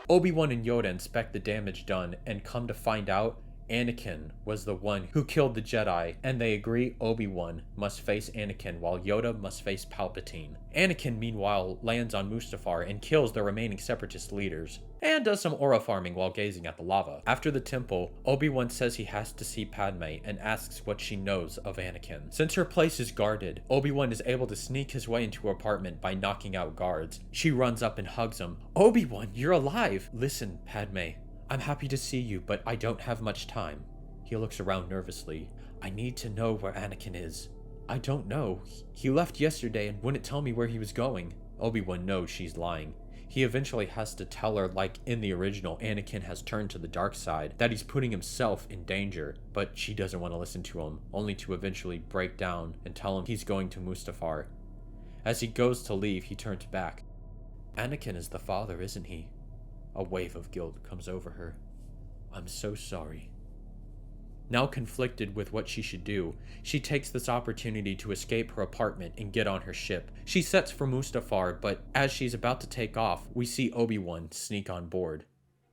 Obi-Wan and Yoda inspect the damage done and come to find out Anakin was the one who killed the Jedi, and they agree Obi-Wan must face Anakin while Yoda must face Palpatine. Anakin, meanwhile, lands on Mustafar and kills the remaining Separatist leaders, and does some aura farming while gazing at the lava. After the temple, Obi-Wan says he has to see Padme and asks what she knows of Anakin. Since her place is guarded, Obi-Wan is able to sneak his way into her apartment by knocking out guards. She runs up and hugs him. Obi-Wan, you're alive! Listen, Padme. I'm happy to see you, but I don't have much time. He looks around nervously. I need to know where Anakin is. I don't know. He left yesterday and wouldn't tell me where he was going. Obi-Wan knows she's lying. He eventually has to tell her, like in the original, Anakin has turned to the dark side, that he's putting himself in danger, but she doesn't want to listen to him, only to eventually break down and tell him he's going to Mustafar. As he goes to leave, he turns back. Anakin is the father, isn't he? A wave of guilt comes over her. I'm so sorry. Now conflicted with what she should do, she takes this opportunity to escape her apartment and get on her ship. She sets for Mustafar, but as she's about to take off, we see Obi-Wan sneak on board.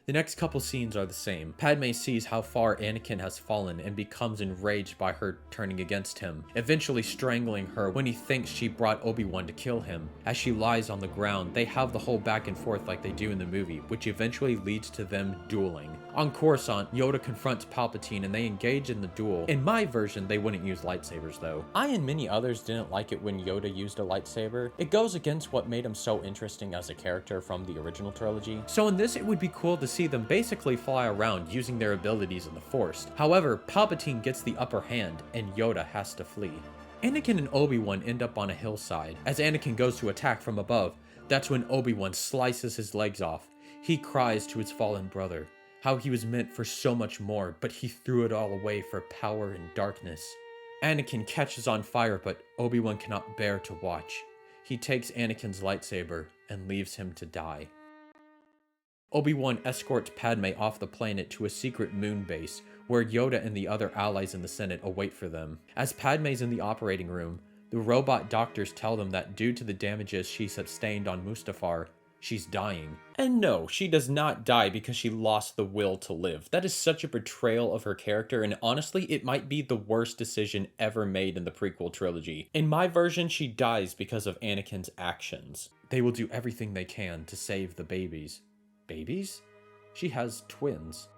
The next couple scenes are the same. Padme sees how far Anakin has fallen and becomes enraged by her turning against him, eventually strangling her when he thinks she brought Obi-Wan to kill him. As she lies on the ground, they have the whole back and forth like they do in the movie, which eventually leads to them dueling. On Coruscant, Yoda confronts Palpatine and they engage in the duel. In my version, they wouldn't use lightsabers though. I and many others didn't like it when Yoda used a lightsaber. It goes against what made him so interesting as a character from the original trilogy. So in this, it would be cool to see them basically fly around using their abilities in the Force. However, Palpatine gets the upper hand and Yoda has to flee. Anakin and Obi-Wan end up on a hillside. As Anakin goes to attack from above, That's when Obi-Wan slices his legs off. He cries to his fallen brother, how he was meant for so much more, but he threw it all away for power and darkness. Anakin catches on fire, but Obi-Wan cannot bear to watch. He takes Anakin's lightsaber and leaves him to die. Obi-Wan escorts Padme off the planet to a secret moon base, where Yoda and the other allies in the Senate await for them. As Padme's in the operating room, the robot doctors tell them that due to the damages she sustained on Mustafar, she's dying. And no, she does not die because she lost the will to live. That is such a betrayal of her character, and honestly, it might be the worst decision ever made in the prequel trilogy. In my version, she dies because of Anakin's actions. They will do everything they can to save the babies. Babies? She has twins.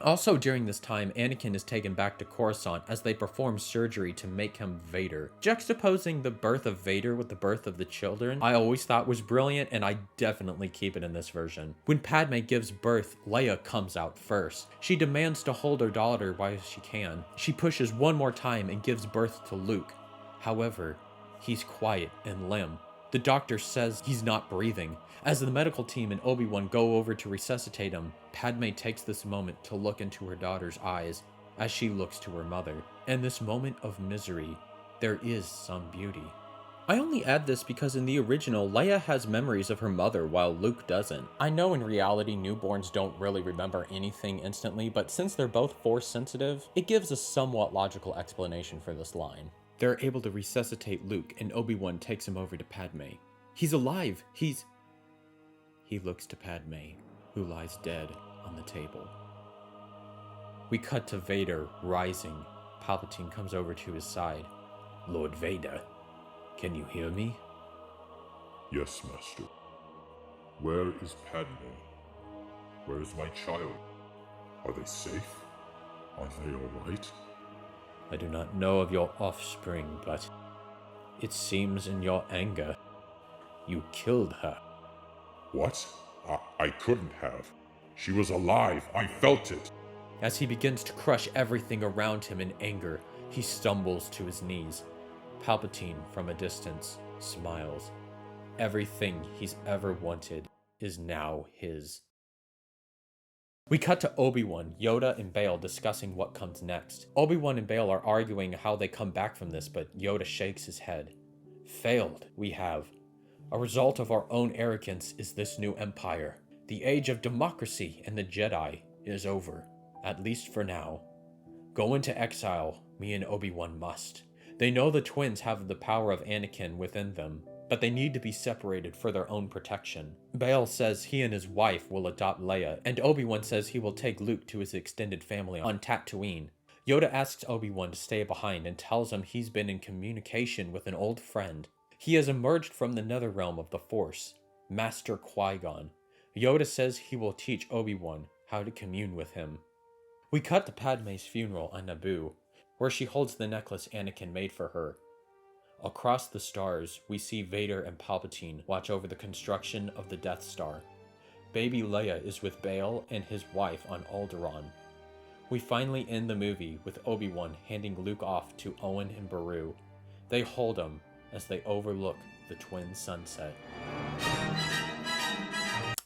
Also during this time, Anakin is taken back to Coruscant as they perform surgery to make him Vader. Juxtaposing the birth of Vader with the birth of the children, I always thought was brilliant, and I definitely keep it in this version. When Padme gives birth, Leia comes out first. She demands to hold her daughter while she can. She pushes one more time and gives birth to Luke. However, he's quiet and limp. The doctor says he's not breathing. As the medical team and Obi-Wan go over to resuscitate him, Padme takes this moment to look into her daughter's eyes as she looks to her mother. In this moment of misery, there is some beauty. I only add this because in the original, Leia has memories of her mother while Luke doesn't. I know in reality newborns don't really remember anything instantly, but since they're both Force sensitive, it gives a somewhat logical explanation for this line. They're able to resuscitate Luke, and Obi-Wan takes him over to Padme. He's alive! He looks to Padme, who lies dead on the table. We cut to Vader, rising. Palpatine comes over to his side. Lord Vader, can you hear me? Yes, Master. Where is Padme? Where is my child? Are they safe? Are they all right? I do not know of your offspring, but it seems in your anger, you killed her. What? I couldn't have. She was alive. I felt it. As he begins to crush everything around him in anger, he stumbles to his knees. Palpatine, from a distance, smiles. Everything he's ever wanted is now his. We cut to Obi-Wan, Yoda, and Bail discussing what comes next. Obi-Wan and Bail are arguing how they come back from this, but Yoda shakes his head. Failed, we have. A result of our own arrogance is this new empire. The age of democracy and the Jedi is over, at least for now. Go into exile, me and Obi-Wan must. They know the twins have the power of Anakin within them, but they need to be separated for their own protection. Bail says he and his wife will adopt Leia, and Obi-Wan says he will take Luke to his extended family on Tatooine. Yoda asks Obi-Wan to stay behind and tells him he's been in communication with an old friend. He has emerged from the netherrealm of the Force, Master Qui-Gon. Yoda says he will teach Obi-Wan how to commune with him. We cut to Padme's funeral on Naboo, where she holds the necklace Anakin made for her. Across the stars, we see Vader and Palpatine watch over the construction of the Death Star. Baby Leia is with Bail and his wife on Alderaan. We finally end the movie with Obi-Wan handing Luke off to Owen and Beru. They hold him as they overlook the twin sunset.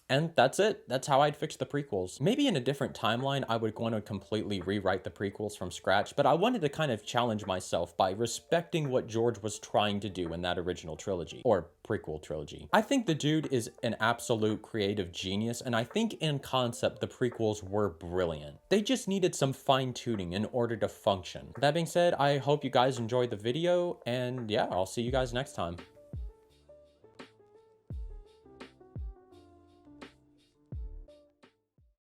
And that's it. That's how I'd fix the prequels. Maybe in a different timeline, I would want to completely rewrite the prequels from scratch, but I wanted to kind of challenge myself by respecting what George was trying to do in that original trilogy, or prequel trilogy. I think the dude is an absolute creative genius, and I think in concept, the prequels were brilliant. They just needed some fine-tuning in order to function. That being said, I hope you guys enjoyed the video, and yeah, I'll see you guys next time.